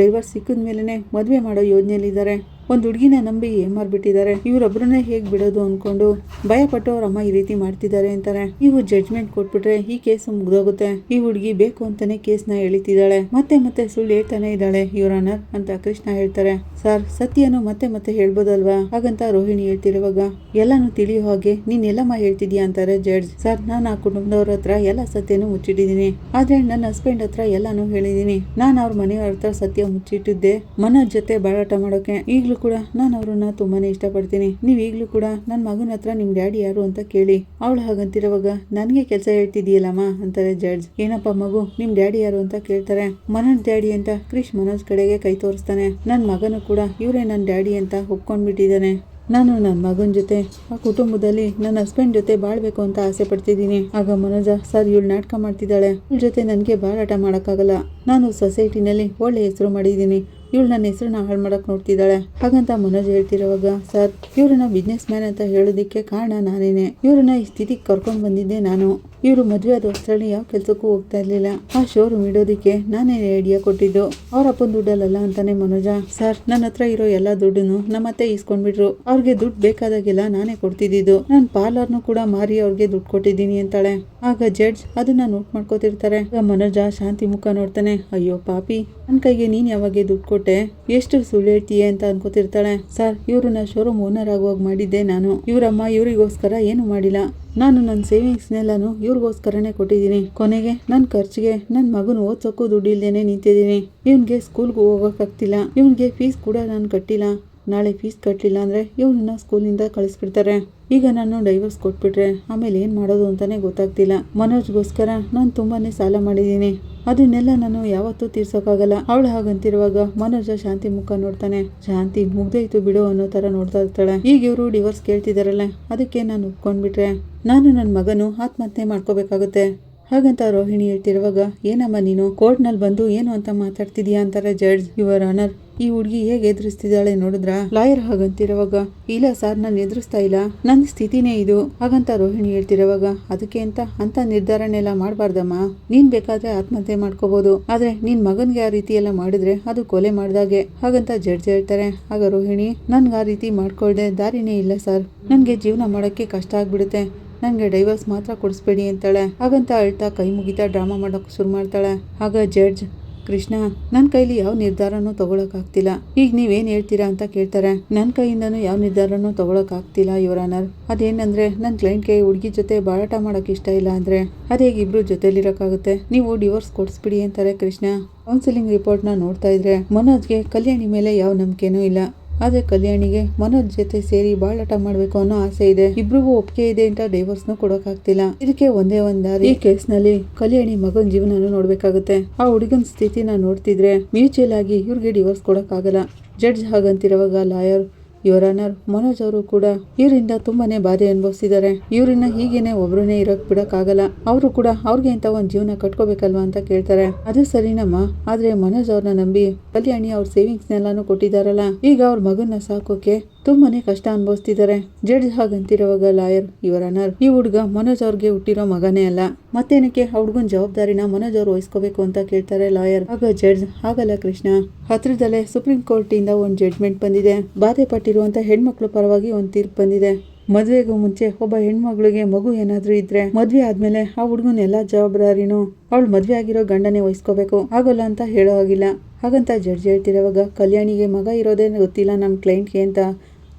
ಡೈವರ್ಸ್ ಸಿಕ್ಕಿದ ಮೇಲೆನೆ ಮದ್ವೆ ಮಾಡೋ ಯೋಜನೆಯಲ್ಲಿದ್ದಾರೆ. ಒಂದು ಹುಡುಗಿನ ನಂಬಿ ಏಮಾರ್ಬಿಟ್ಟಿದ್ದಾರೆ. ಇವರೊಬ್ಬರನ್ನೇ ಹೇಗ್ ಬಿಡೋದು ಅನ್ಕೊಂಡು ಭಯಪಟ್ಟು ಅವ್ರ ಅಮ್ಮ ಈ ರೀತಿ ಮಾಡ್ತಿದ್ದಾರೆ ಅಂತಾರೆ. ನೀವು ಜಡ್ಜ್ಮೆಂಟ್ ಕೊಟ್ಬಿಟ್ರೆ ಈ ಕೇಸ್ ಮುಗ್ದೋಗುತ್ತೆ. ಈ ಹುಡುಗಿ ಬೇಕು ಅಂತಾನೆ ಕೇಸ್ನ ಎಳಿತಿದ್ದಾಳೆ. ಮತ್ತೆ ಸುಳ್ಳು ಹೇಳ್ತಾನೆ ಇದ್ದಾಳೆ ಯುವರ್ ಆನರ್ ಅಂತ ಕೃಷ್ಣ ಹೇಳ್ತಾರೆ. ಸರ್ ಸತ್ಯನು ಮತ್ತೆ ಹೇಳ್ಬೋದಲ್ವಾ ಹಾಗಂತ ರೋಹಿಣಿ ಹೇಳ್ತಿರುವಾಗ, ಎಲ್ಲಾನು ತಿಳಿಯೋ ಹಾಗೆ ನೀನ್ ಎಲ್ಲಮ್ಮ ಹೇಳ್ತಿದ್ಯಾ ಅಂತಾರೆ ಜಡ್ಜ್. ಸರ್ ನಾನು ಆ ಕುಟುಂಬದವ್ರ ಹತ್ರ ಎಲ್ಲ ಸತ್ಯನೂ ಮುಚ್ಚಿಟ್ಟಿದ್ದೀನಿ. ಆದ್ರೆ ನನ್ನ ಹಸ್ಬೆಂಡ್ ಹತ್ರ ಎಲ್ಲಾನು ಹೇಳಿದೀನಿ. ನಾನು ಅವ್ರ ಮನೆಯವ್ರ ಹತ್ರ ಸತ್ಯ ಮುಚ್ಚಿಟ್ಟಿದ್ದೆ ಮನೋಜ್ ಜೊತೆ ಬಾಳಾಟ ಮಾಡೋಕೆ. ಈಗ್ಲೂ ಕೂಡ ನಾನು ಅವ್ರನ್ನ ತುಂಬಾನೇ ಇಷ್ಟಪಡ್ತೀನಿ. ನೀವ್ ಈಗ್ಲೂ ಕೂಡ ನನ್ನ ಮಗನ ಹತ್ರ ನಿಮ್ ಡ್ಯಾಡಿ ಯಾರು ಅಂತ ಕೇಳಿ. ಅವಳು ಹಾಗಂತಿರುವಾಗ, ನನ್ಗೆ ಕೆಲಸ ಹೇಳ್ತಿದೀಯಲ್ಲಮ್ಮ ಅಂತಾರೆ ಜಡ್ಜ್. ಏನಪ್ಪ ಮಗು, ನಿಮ್ ಡ್ಯಾಡಿ ಯಾರು ಅಂತ ಕೇಳ್ತಾರೆ. ಮನೋಜ್ ಡ್ಯಾಡಿ ಅಂತ ಕ್ರಿಶ್ ಮನೋಜ್ ಕಡೆಗೆ ಕೈ ತೋರಿಸ್ತಾನೆ. ನನ್ ಮಗನು ಕೂಡ ಇವರೇ ನನ್ನ ಡ್ಯಾಡಿ ಅಂತ ಒಪ್ಕೊಂಡ್ಬಿಟ್ಟಿದ್ದಾನೆ. ನಾನು ನನ್ನ ಮಗನ ಜೊತೆ ಆ ಕುಟುಂಬದಲ್ಲಿ ನನ್ನ ಹಸ್ಬೆಂಡ್ ಜೊತೆ ಬಾಳ್ಬೇಕು ಅಂತ ಆಸೆ ಪಡ್ತಿದ್ದೀನಿ. ಆಗ ಮನೋಜ, ಸರ್ ಇವಳು ನಾಟಕ ಮಾಡ್ತಿದ್ದಾಳೆ. ಇವಳ ಜೊತೆ ನನಗೆ ಬಾಳಾಟ ಮಾಡೋಕ್ಕಾಗಲ್ಲ. ನಾನು ಸೊಸೈಟಿನಲ್ಲಿ ಒಳ್ಳೆ ಹೆಸರು ಮಾಡಿದ್ದೀನಿ. ಇವಳು ನನ್ನ ಹೆಸರನ್ನ ಹಾಳು ಮಾಡಕ್ ನೋಡ್ತಿದ್ದಾಳೆ ಹಾಗಂತ ಮನೋಜ್ ಹೇಳ್ತಿರೋವಾಗ, ಸರ್ ಇವ್ರನ್ನ ಬಿಸ್ನೆಸ್ ಮ್ಯಾನ್ ಅಂತ ಹೇಳೋದಕ್ಕೆ ಕಾರಣ ನಾನೇನೆ. ಇವ್ರನ್ನ ಈ ಸ್ಥಿತಿಗೆ ಕರ್ಕೊಂಡ್ ಬಂದಿದ್ದೆ ನಾನು. ಇವರು ಮದುವೆ ಆದ ಹೊಸರಲ್ಲಿ ಯಾವ ಕೆಲ್ಸಕ್ಕೂ ಹೋಗ್ತಾ ಇರ್ಲಿಲ್ಲ. ಆ ಶೋರೂಮ್ ಇಡೋದಿಕ್ಕೆ ನಾನೇ ಐಡಿಯಾ ಕೊಟ್ಟಿದ್ದು, ಅವ್ರ ಅಪ್ಪನ ದುಡ್ಡಲ್ಲ ಅಂತಾನೆ ಮನೋಜ. ಸರ್ ನನ್ನ ಹತ್ರ ಇರೋ ಎಲ್ಲಾ ದುಡ್ಡನ್ನು ನಮ್ಮತ್ತೆ ಇಸ್ಕೊಂಡ್ಬಿಟ್ರು. ಅವ್ರಿಗೆ ದುಡ್ಡು ಬೇಕಾದಾಗೆಲ್ಲ ನಾನೇ ಕೊಡ್ತಿದ್ದು. ನಾನು ಪಾರ್ಲರ್ನು ಕೂಡ ಮಾರಿ ಅವ್ರಿಗೆ ದುಡ್ಡು ಕೊಟ್ಟಿದ್ದೀನಿ ಅಂತಾಳೆ. ಆಗ ಜಡ್ಜ್ ಅದನ್ನ ನೋಟ್ ಮಾಡ್ಕೋತಿರ್ತಾರೆ. ಮನೋಜ ಶಾಂತಿ ಮುಖ ನೋಡ್ತಾನೆ. ಅಯ್ಯೋ ಪಾಪಿ, ನನ್ ಕೈಗೆ ನೀನ್ ಯಾವಾಗ ದುಡ್ಡು ಕೊಟ್ಟೆ, ಎಷ್ಟು ಸುಳ್ಳು ಹೇಳ್ತೀಯ ಅಂತ ಅನ್ಕೋತಿರ್ತಾಳೆ. ಸರ್ ಇವ್ರನ್ನ ಶೋರೂಮ್ ಓನರ್ ಆಗುವಾಗ ಮಾಡಿದ್ದೆ ನಾನು. ಇವ್ರಮ್ಮ ಇವರಿಗೋಸ್ಕರ ಏನು ಮಾಡಿಲ್ಲ. ನಾನು ನನ್ನ ಸೇವಿಂಗ್ಸ್ನೆಲ್ಲಾನು ಇವ್ರಿಗೋಸ್ಕರನೇ ಕೊಟ್ಟಿದ್ದೀನಿ. ಕೊನೆಗೆ ನನ್ನ ಖರ್ಚಿಗೆ ನನ್ನ ಮಗನ ಓದ್ಸೋಕ್ಕೂ ದುಡ್ಡು ಇಲ್ದೇನೆ ನಿಂತಿದ್ದೀನಿ. ಇವನ್ಗೆ ಸ್ಕೂಲ್ಗೂ ಹೋಗೋಕ್ಕಾಗ್ತಿಲ್ಲ. ಇವನ್ಗೆ ಫೀಸ್ ಕೂಡ ನಾನು ಕಟ್ಟಿಲ್ಲ. ನಾಳೆ ಫೀಸ್ ಕಟ್ಟಲಿಲ್ಲ ಅಂದರೆ ಇವನನ್ನ ಸ್ಕೂಲಿಂದ ಕಳಿಸ್ಬಿಡ್ತಾರೆ. ಈಗ ನಾನು ಡೈವರ್ಸ್ ಕೊಟ್ಬಿಟ್ರೆ ಆಮೇಲೆ ಏನು ಮಾಡೋದು ಅಂತಾನೆ ಗೊತ್ತಾಗ್ತಿಲ್ಲ. ಮನೋಜ್ಗೋಸ್ಕರ ನಾನು ತುಂಬಾನೇ ಸಾಲ ಮಾಡಿದ್ದೀನಿ. ಅದನ್ನೆಲ್ಲ ನಾನು ಯಾವತ್ತೂ ತೀರ್ಸೋಕ್ಕಾಗಲ್ಲ. ಅವಳು ಹಾಗಂತಿರುವಾಗ ಮನೋಜ ಶಾಂತಿ ಮುಖ ನೋಡ್ತಾನೆ. ಶಾಂತಿ ಮುಗ್ದೋಯ್ತು ಬಿಡು ಅನ್ನೋ ಥರ ನೋಡ್ತಾ ಇರ್ತಾಳೆ. ಈಗ ಇವರು ಡಿವೋರ್ಸ್ ಕೇಳ್ತಿದಾರಲ್ಲ, ಅದಕ್ಕೆ ನಾನು ಒಪ್ಕೊಂಡ್ಬಿಟ್ರೆ ನಾನು ನನ್ನ ಮಗನು ಆತ್ಮಹತ್ಯೆ ಮಾಡ್ಕೋಬೇಕಾಗುತ್ತೆ ಹಾಗಂತ ರೋಹಿಣಿ ಹೇಳ್ತಿರುವಾಗ, ಏನಮ್ಮ ನೀನು ಕೋರ್ಟ್ನಲ್ಲಿ ಬಂದು ಏನು ಅಂತ ಮಾತಾಡ್ತಿದ್ಯಾ ಅಂತಾರೆ ಜಡ್ಜ್. ಯುವರ್ ಆನರ್, ಈ ಹುಡುಗಿ ಹೇಗೆ ಎದುರಿಸ್ತಿದ್ದಾಳೆ ನೋಡಿದ್ರ? ಲಾಯರ್ ಹಾಗಂತಿರುವಾಗ, ಇಲ್ಲ ಸರ್ ನಾನು ಎದುರಿಸ್ತಾ ಇಲ್ಲ, ನನ್ನ ಸ್ಥಿತಿನೇ ಇದು ಹಾಗಂತ ರೋಹಿಣಿ ಹೇಳ್ತಿರುವಾಗ, ಅದಕ್ಕೆ ಅಂತ ನಿರ್ಧಾರನೆಲ್ಲ ಮಾಡಬಾರ್ದಮ್ಮ. ನೀನ್ ಬೇಕಾದ್ರೆ ಆತ್ಮಹತ್ಯೆ ಮಾಡ್ಕೋಬಹುದು, ಆದ್ರೆ ನಿನ್ ಮಗನ್ಗೆ ಆ ರೀತಿ ಎಲ್ಲ ಮಾಡಿದ್ರೆ ಅದು ಕೊಲೆ ಮಾಡ್ದಾಗೆ ಹಾಗಂತ ಜಡ್ಜ್ ಹೇಳ್ತಾರೆ. ಆಗ ರೋಹಿಣಿ, ನನ್ಗೆ ಆ ರೀತಿ ಮಾಡ್ಕೊಳ್ದೆ ದಾರಿನೇ ಇಲ್ಲ ಸರ್. ನನ್ಗೆ ಜೀವನ ಮಾಡೋಕ್ಕೆ ಕಷ್ಟ ಆಗ್ಬಿಡುತ್ತೆ. ನನಗೆ ಡೈವರ್ಸ್ ಮಾತ್ರ ಕೊಡಿಸ್ಬೇಡಿ ಅಂತಾಳೆ. ಹಾಗಂತ ಅಳ್ತಾ ಕೈ ಮುಗಿತಾ ಡ್ರಾಮಾ ಮಾಡೋಕೆ ಶುರು ಮಾಡ್ತಾಳೆ. ಆಗ ಜಡ್ಜ್, ಕೃಷ್ಣ ನನ್ನ ಕೈಲಿ ಯಾವ ನಿರ್ಧಾರನೂ ತಗೊಳಕ್ಕಾಗ್ತಿಲ್ಲ. ಈಗ ನೀವೇನ್ ಹೇಳ್ತೀರಾ ಅಂತ ಕೇಳ್ತಾರೆ. ನನ್ನ ಕೈಯಿಂದನೂ ಯಾವ ನಿರ್ಧಾರನೂ ತಗೊಳಕ್ಕಾಗ್ತಿಲ್ಲ ಯುವರ್ ಆನರ್. ಅದೇನಂದ್ರೆ ನನ್ನ ಕ್ಲೈಂಟ್ಗೆ ಹುಡುಗಿ ಜೊತೆ ಬಾಳಾಟ ಮಾಡಕ್ ಇಷ್ಟ ಇಲ್ಲ ಅಂದ್ರೆ ಅದೇಗ ಇಬ್ರು ಜೊತೆಲಿರಕ್ಕಾಗುತ್ತೆ. ನೀವು ಡಿವೋರ್ಸ್ ಕೊಡಿಸ್ಬಿಡಿ ಅಂತಾರೆ ಕೃಷ್ಣ. ಕೌನ್ಸಿಲಿಂಗ್ ರಿಪೋರ್ಟ್ನ ನೋಡ್ತಾ ಇದ್ರೆ ಮನೋಜ್ಗೆ ಕಲ್ಯಾಣಿ ಮೇಲೆ ಯಾವ ನಂಬಿಕೆನೂ ಇಲ್ಲ. ಆದ್ರೆ ಕಲ್ಯಾಣಿಗೆ ಮನೋಜ್ ಜೊತೆ ಸೇರಿ ಬಾಳಾಟ ಮಾಡ್ಬೇಕು ಅನ್ನೋ ಆಸೆ ಇದೆ. ಇಬ್ರಿಗೂ ಒಪ್ಪಿಗೆ ಇದೆ ಅಂತ ಡೈವರ್ಸ್ನು ಕೊಡೋಕಾಗ್ತಿಲ್ಲ. ಇದಕ್ಕೆ ಒಂದೇ ಒಂದ್ ದಾರಿ. ಈ ಕೇಸ್ನಲ್ಲಿ ಕಲ್ಯಾಣಿ ಮಗನ್ ಜೀವನನು ನೋಡ್ಬೇಕಾಗುತ್ತೆ. ಆ ಹುಡುಗನ ಸ್ಥಿತಿನ ನೋಡ್ತಿದ್ರೆ ಮ್ಯೂಚುವಲ್ ಆಗಿ ಇವ್ರಿಗೆ divorce ಕೊಡೋಕ್ಕಾಗಲ್ಲ. Judge ಹಾಗಂತಿರುವಾಗ lawyer your honour Manoj ಅವರು ಕೂಡ ಇವರಿಂದ ತುಂಬಾನೇ ಬಾಧೆ ಅನುಭವಿಸಿದ್ದಾರೆ. ಇವ್ರನ್ನ ಹೀಗೇನೆ ಒಬ್ರನ್ನೇ ಇರೋಕ್ ಬಿಡಕ್ಕಾಗಲ್ಲ. ಅವರು ಕೂಡ ಅವ್ರಿಗೆ ಅಂತ ಒಂದ್ ಜೀವನ ಕಟ್ಕೋಬೇಕಲ್ವಾ ಅಂತ ಕೇಳ್ತಾರೆ. ಅದು ಸರಿನಮ್ಮ, ಆದ್ರೆ ಮನೋಜ್ ಅವ್ರನ್ನ ನಂಬಿ ಕಲ್ಯಾಣಿ ಅವ್ರ ಸೇವಿಂಗ್ಸ್ ನೆಲ್ಲಾನು ಕೊಟ್ಟಿದಾರಲ್ಲ, ಈಗ ಅವ್ರ ಮಗನ್ನ ಸಾಕೋಕೆ ತುಂಬಾನೇ ಕಷ್ಟ ಅನುಭವಿಸ್ತಿದ್ದಾರೆ. ಜಡ್ಜ್ ಹಾಗಂತಿರುವಾಗ ಲಾಯರ್ ಯುವರ್ ಆನರ್ ಈ ಹುಡುಗ ಮನೋಜ್ ಅವ್ರಿಗೆ ಹುಟ್ಟಿರೋ ಮಗನೇ ಅಲ್ಲ, ಮತ್ತೇನಕ್ಕೆ ಆ ಹುಡುಗನ್ ಜವಾಬ್ದಾರಿನ ಮನೋಜ್ ಅವ್ರು ವಹಿಸ್ಕೋಬೇಕು ಅಂತ ಕೇಳ್ತಾರೆ ಲಾಯರ್. ಆಗ ಜಡ್ಜ್ ಹಾಗಲ್ಲ ಕೃಷ್ಣ, ಹತ್ರದಲ್ಲೇ ಸುಪ್ರೀಂ ಕೋರ್ಟ್ ಇಂದ ಒಂದ್ ಜಡ್ಜ್ಮೆಂಟ್ ಬಂದಿದೆ. ಬಾಧೆ ಪಟ್ಟಿರುವಂತ ಹೆಣ್ಮಕ್ಳು ಪರವಾಗಿ ಒಂದ್ ತೀರ್ಪು ಬಂದಿದೆ. ಮದ್ವೆಗೂ ಮುಂಚೆ ಒಬ್ಬ ಹೆಣ್ಮಗಳಿಗೆ ಮಗು ಏನಾದ್ರೂ ಇದ್ರೆ ಮದ್ವೆ ಆದ್ಮೇಲೆ ಆ ಹುಡುಗನ ಎಲ್ಲಾ ಜವಾಬ್ದಾರಿನೂ ಅವಳು ಮದ್ವೆ ಆಗಿರೋ ಗಂಡನೇ ವಹಿಸ್ಕೋಬೇಕು, ಆಗೋಲ್ಲ ಅಂತ ಹೇಳೋ ಆಗಿಲ್ಲ. ಹಾಗಂತ ಜಡ್ಜ್ ಹೇಳ್ತಿರೋವಾಗ ಕಲ್ಯಾಣಿಗೆ ಮಗ ಇರೋದೇ ಗೊತ್ತಿಲ್ಲ ನಮ್ ಕ್ಲೈಂಟ್ಗೆ ಅಂತ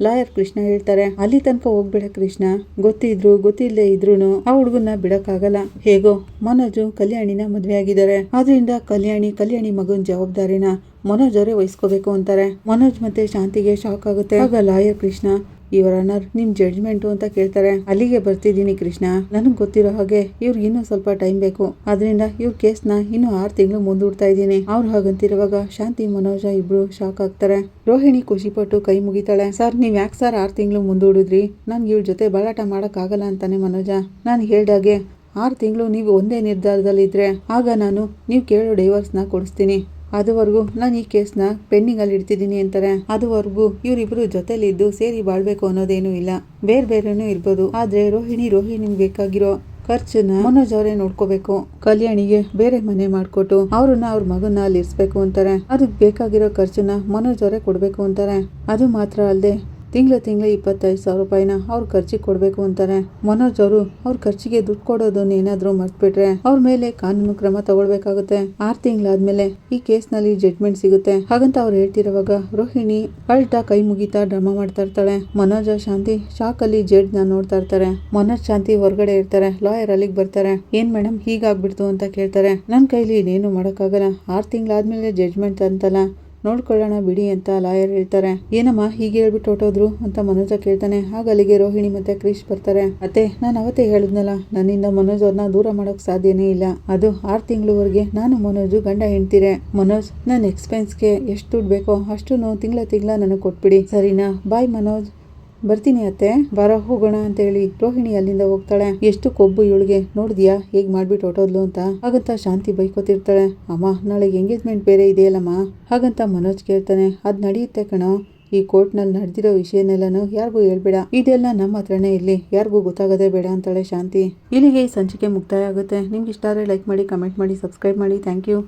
ಲಾಯರ್ ಕೃಷ್ಣ ಹೇಳ್ತಾರೆ. ಅಲ್ಲಿ ತನಕ ಹೋಗ್ಬೇಡ ಕೃಷ್ಣ, ಗೊತ್ತಿದ್ರು ಗೊತ್ತಿಲ್ಲದೆ ಇದ್ರೂನು ಆ ಹುಡುಗನ್ನ ಬಿಡಕ್ಕಾಗಲ್ಲ. ಹೇಗೋ ಮನೋಜು ಕಲ್ಯಾಣಿನ ಮದ್ವೆ ಆಗಿದ್ದಾರೆ, ಆದ್ರಿಂದ ಕಲ್ಯಾಣಿ ಮಗನ್ ಜವಾಬ್ದಾರಿನ ಮನೋಜ್ ಅವರೇ ವಹಿಸ್ಕೋಬೇಕು ಅಂತಾರೆ. ಮನೋಜ್ ಮತ್ತೆ ಶಾಂತಿಗೆ ಶಾಕ್ ಆಗುತ್ತೆ. ಆಗ ಲಾಯರ್ ಕೃಷ್ಣ ಯುವರ್ ಆನರ್ ನಿಮ್ ಜಡ್ಜ್ಮೆಂಟು ಅಂತ ಕೇಳ್ತಾರೆ. ಅಲ್ಲಿಗೆ ಬರ್ತಿದ್ದೀನಿ ಕೃಷ್ಣ, ನನಗ್ ಗೊತ್ತಿರೋ ಹಾಗೆ ಇವ್ರಿಗೆ ಇನ್ನೂ ಸ್ವಲ್ಪ ಟೈಮ್ ಬೇಕು, ಆದ್ರಿಂದ ಇವ್ರ ಕೇಸ್ನ ಇನ್ನೂ 6 ತಿಂಗಳು ಮುಂದೂಡ್ತಾ ಇದ್ದೀನಿ. ಅವ್ರು ಹಾಗಂತಿರುವಾಗ ಶಾಂತಿ ಮನೋಜ ಇಬ್ರು ಶಾಕ್ ಆಗ್ತಾರೆ. ರೋಹಿಣಿ ಖುಷಿ ಪಟ್ಟು ಕೈ ಮುಗಿತಾಳೆ. ಸರ್ ನೀವ್ ಯಾಕೆ ಸರ್ 6 ತಿಂಗಳು ಮುಂದೂಡಿದ್ರಿ? ನನ್ಗೆ ಇವ್ರ ಜೊತೆ ಬಾಳಾಟ ಮಾಡಕ್ ಆಗಲ್ಲ ಅಂತಾನೆ ಮನೋಜ. ನಾನು ಹೇಳ್ದಾಗೆ 6 ತಿಂಗಳು ನೀವು ಒಂದೇ ನಿರ್ಧಾರದಲ್ಲಿದ್ರೆ ಆಗ ನಾನು ನೀವು ಕೇಳೋ ಡೈವರ್ಸ್ನ ಕೊಡಿಸ್ತೀನಿ. ಅದುವರೆಗೂ ನಾನು ಈ ಕೇಸ್ನ ಪೆಂಡಿಂಗ್ ಅಲ್ಲಿ ಇಡ್ತಿದ್ದೀನಿ ಅಂತಾರೆ. ಅದುವರೆಗೂ ಇವರಿಬ್ರು ಜೊತೆಲಿದ್ದು ಸೇರಿ ಬಾಳ್ಬೇಕು ಅನ್ನೋದೇನು ಇಲ್ಲ, ಬೇರೆನೂ ಇರ್ಬೋದು. ಆದ್ರೆ ರೋಹಿಣಿಗೆ ಬೇಕಾಗಿರೋ ಖರ್ಚನ್ನ ಮನೋಜ್ ಅವರೇ ನೋಡ್ಕೋಬೇಕು. ಕಲ್ಯಾಣಿಗೆ ಬೇರೆ ಮನೆ ಮಾಡ್ಕೊಟ್ಟು ಅವ್ರನ್ನ ಅವ್ರ ಮಗನ್ನ ಅಲ್ಲಿ ಇರ್ಸ್ಬೇಕು ಅಂತಾರೆ. ಅದಕ್ಕೆ ಬೇಕಾಗಿರೋ ಖರ್ಚನ್ನ ಮನೋಜ್ ಅವರೇ ಕೊಡ್ಬೇಕು ಅಂತಾರೆ. ಅದು ಮಾತ್ರ ಅಲ್ಲದೆ ತಿಂಗಳ 25,000 ರೂಪಾಯಿನ ಅವ್ರ ಖರ್ಚಿಗೆ ಕೊಡ್ಬೇಕು ಅಂತಾರೆ. ಮನೋಜ್ ಅವರು ಅವ್ರ ಖರ್ಚಿಗೆ ದುಡ್ಡು ಕೊಡೋದನ್ನ ಏನಾದ್ರೂ ಮರ್ತ್ಬಿಟ್ರೆ ಅವ್ರ ಮೇಲೆ ಕಾನೂನು ಕ್ರಮ ತಗೊಳ್ಬೇಕಾಗುತ್ತೆ. 6 ತಿಂಗಳಾದ್ಮೇಲೆ ಈ ಕೇಸ್ನಲ್ಲಿ ಜಡ್ಜ್ಮೆಂಟ್ ಸಿಗುತ್ತೆ. ಹಾಗಂತ ಅವ್ರು ಹೇಳ್ತಿರುವಾಗ ರೋಹಿಣಿ ಅಳ್ತಾ ಕೈ ಮುಗಿತಾ ಡ್ರಾಮಾ ಮಾಡ್ತಾ ಇರ್ತಾಳೆ. ಮನೋಜ ಶಾಂತಿ ಶಾಕ್ ಅಲ್ಲಿ ಜಡ್ಜ್ ನ ನೋಡ್ತಾ ಇರ್ತಾರೆ. ಮನೋಜ್ ಶಾಂತಿ ಹೊರಗಡೆ ಇರ್ತಾರೆ. ಲಾಯರ್ ಅಲ್ಲಿಗೆ ಬರ್ತಾರೆ. ಏನ್ ಮೇಡಮ್ ಹೀಗಾಗ್ಬಿಡ್ತು ಅಂತ ಕೇಳ್ತಾರೆ. ನನ್ ಕೈಲಿ ಇನ್ನೇನು ಮಾಡಕ್ಕಾಗಲ್ಲ, 6 ತಿಂಗಳಾದ್ಮೇಲೆ ಜಡ್ಜ್ಮೆಂಟ್ ಅಂತಲ್ಲ, ನೋಡ್ಕೊಳ್ಳೋಣ ಬಿಡಿ ಅಂತ ಲಾಯರ್ ಹೇಳ್ತಾರೆ. ಏನಮ್ಮ ಹೀಗೆ ಹೇಳ್ಬಿಟ್ಟು ಹೊಟ್ಟೋದ್ರು ಅಂತ ಮನೋಜ ಕೇಳ್ತಾನೆ. ಆಗ ಅಲ್ಲಿಗೆ ರೋಹಿಣಿ ಮತ್ತೆ ಕ್ರಿಶ್ ಬರ್ತಾರೆ. ಅತ್ತೆ ನಾನು ಅವತ್ತೇ ಹೇಳಿದ್ನಲ್ಲ, ನನ್ನಿಂದ ಮನೋಜ್ ಅವ್ರನ್ನ ದೂರ ಮಾಡೋಕ್ ಸಾಧ್ಯನೇ ಇಲ್ಲ. ಅದು 6 ತಿಂಗಳವರೆಗೆ ನಾನು ಮನೋಜು ಗಂಡ ಹೆಂಡ್ತಿರೆ. ಮನೋಜ್ ನನ್ನ ಎಕ್ಸ್ಪೆನ್ಸ್ಗೆ ಎಷ್ಟು ದುಡ್ಡು ಬೇಕೋ ಅಷ್ಟನ್ನು ತಿಂಗಳ ನನಗೆ ಕೊಟ್ಬಿಡಿ, ಸರಿನಾ? ಬಾಯ್ ಮನೋಜ್, ಬರ್ತೀನಿ ಅತ್ತೆ, ಬರ ಹೋಗೋಣ ಅಂತ ಹೇಳಿ ರೋಹಿಣಿ ಅಲ್ಲಿಂದ ಹೋಗ್ತಾಳೆ. ಎಷ್ಟು ಕೊಬ್ಬು ಇವಳಿಗೆ, ನೋಡಿದ್ಯಾ ಹೇಗ್ ಮಾಡ್ಬಿಟ್ಟು ಹೊಟ್ಟೋದ್ಲು ಅಂತ. ಹಾಗಂತ ಶಾಂತಿ ಬೈಕೋತಿರ್ತಾಳೆ. ಅಮ್ಮ ನಾಳೆಗೆ ಎಂಗೇಜ್ಮೆಂಟ್ ಬೇರೆ ಇದೆಯಲ್ಲಮ್ಮ. ಹಾಗಂತ ಮನೋಜ್ ಕೇಳ್ತಾನೆ. ಅದ್ ನಡೆಯುತ್ತೆ ಕಣೋ, ಈ ಕೋರ್ಟ್ನಲ್ಲಿ ನಡೆದಿರೋ ವಿಷಯನೆಲ್ಲನೂ ಯಾರಿಗೂ ಹೇಳ್ಬೇಡ, ಇದೆಲ್ಲ ನಮ್ಮ ಹತ್ರನೇ ಇರ್ಲಿ, ಯಾರಿಗೂ ಗೊತ್ತಾಗೋದೇ ಬೇಡ ಅಂತಾಳೆ ಶಾಂತಿ. ಇಲ್ಲಿಗೆ ಈ ಸಂಚಿಕೆ ಮುಕ್ತಾಯ ಆಗುತ್ತೆ. ನಿಮ್ಗೆ ಇಷ್ಟ ಆದರೆ ಲೈಕ್ ಮಾಡಿ, ಕಮೆಂಟ್ ಮಾಡಿ, ಸಬ್ಸ್ಕ್ರೈಬ್ ಮಾಡಿ. Thank you.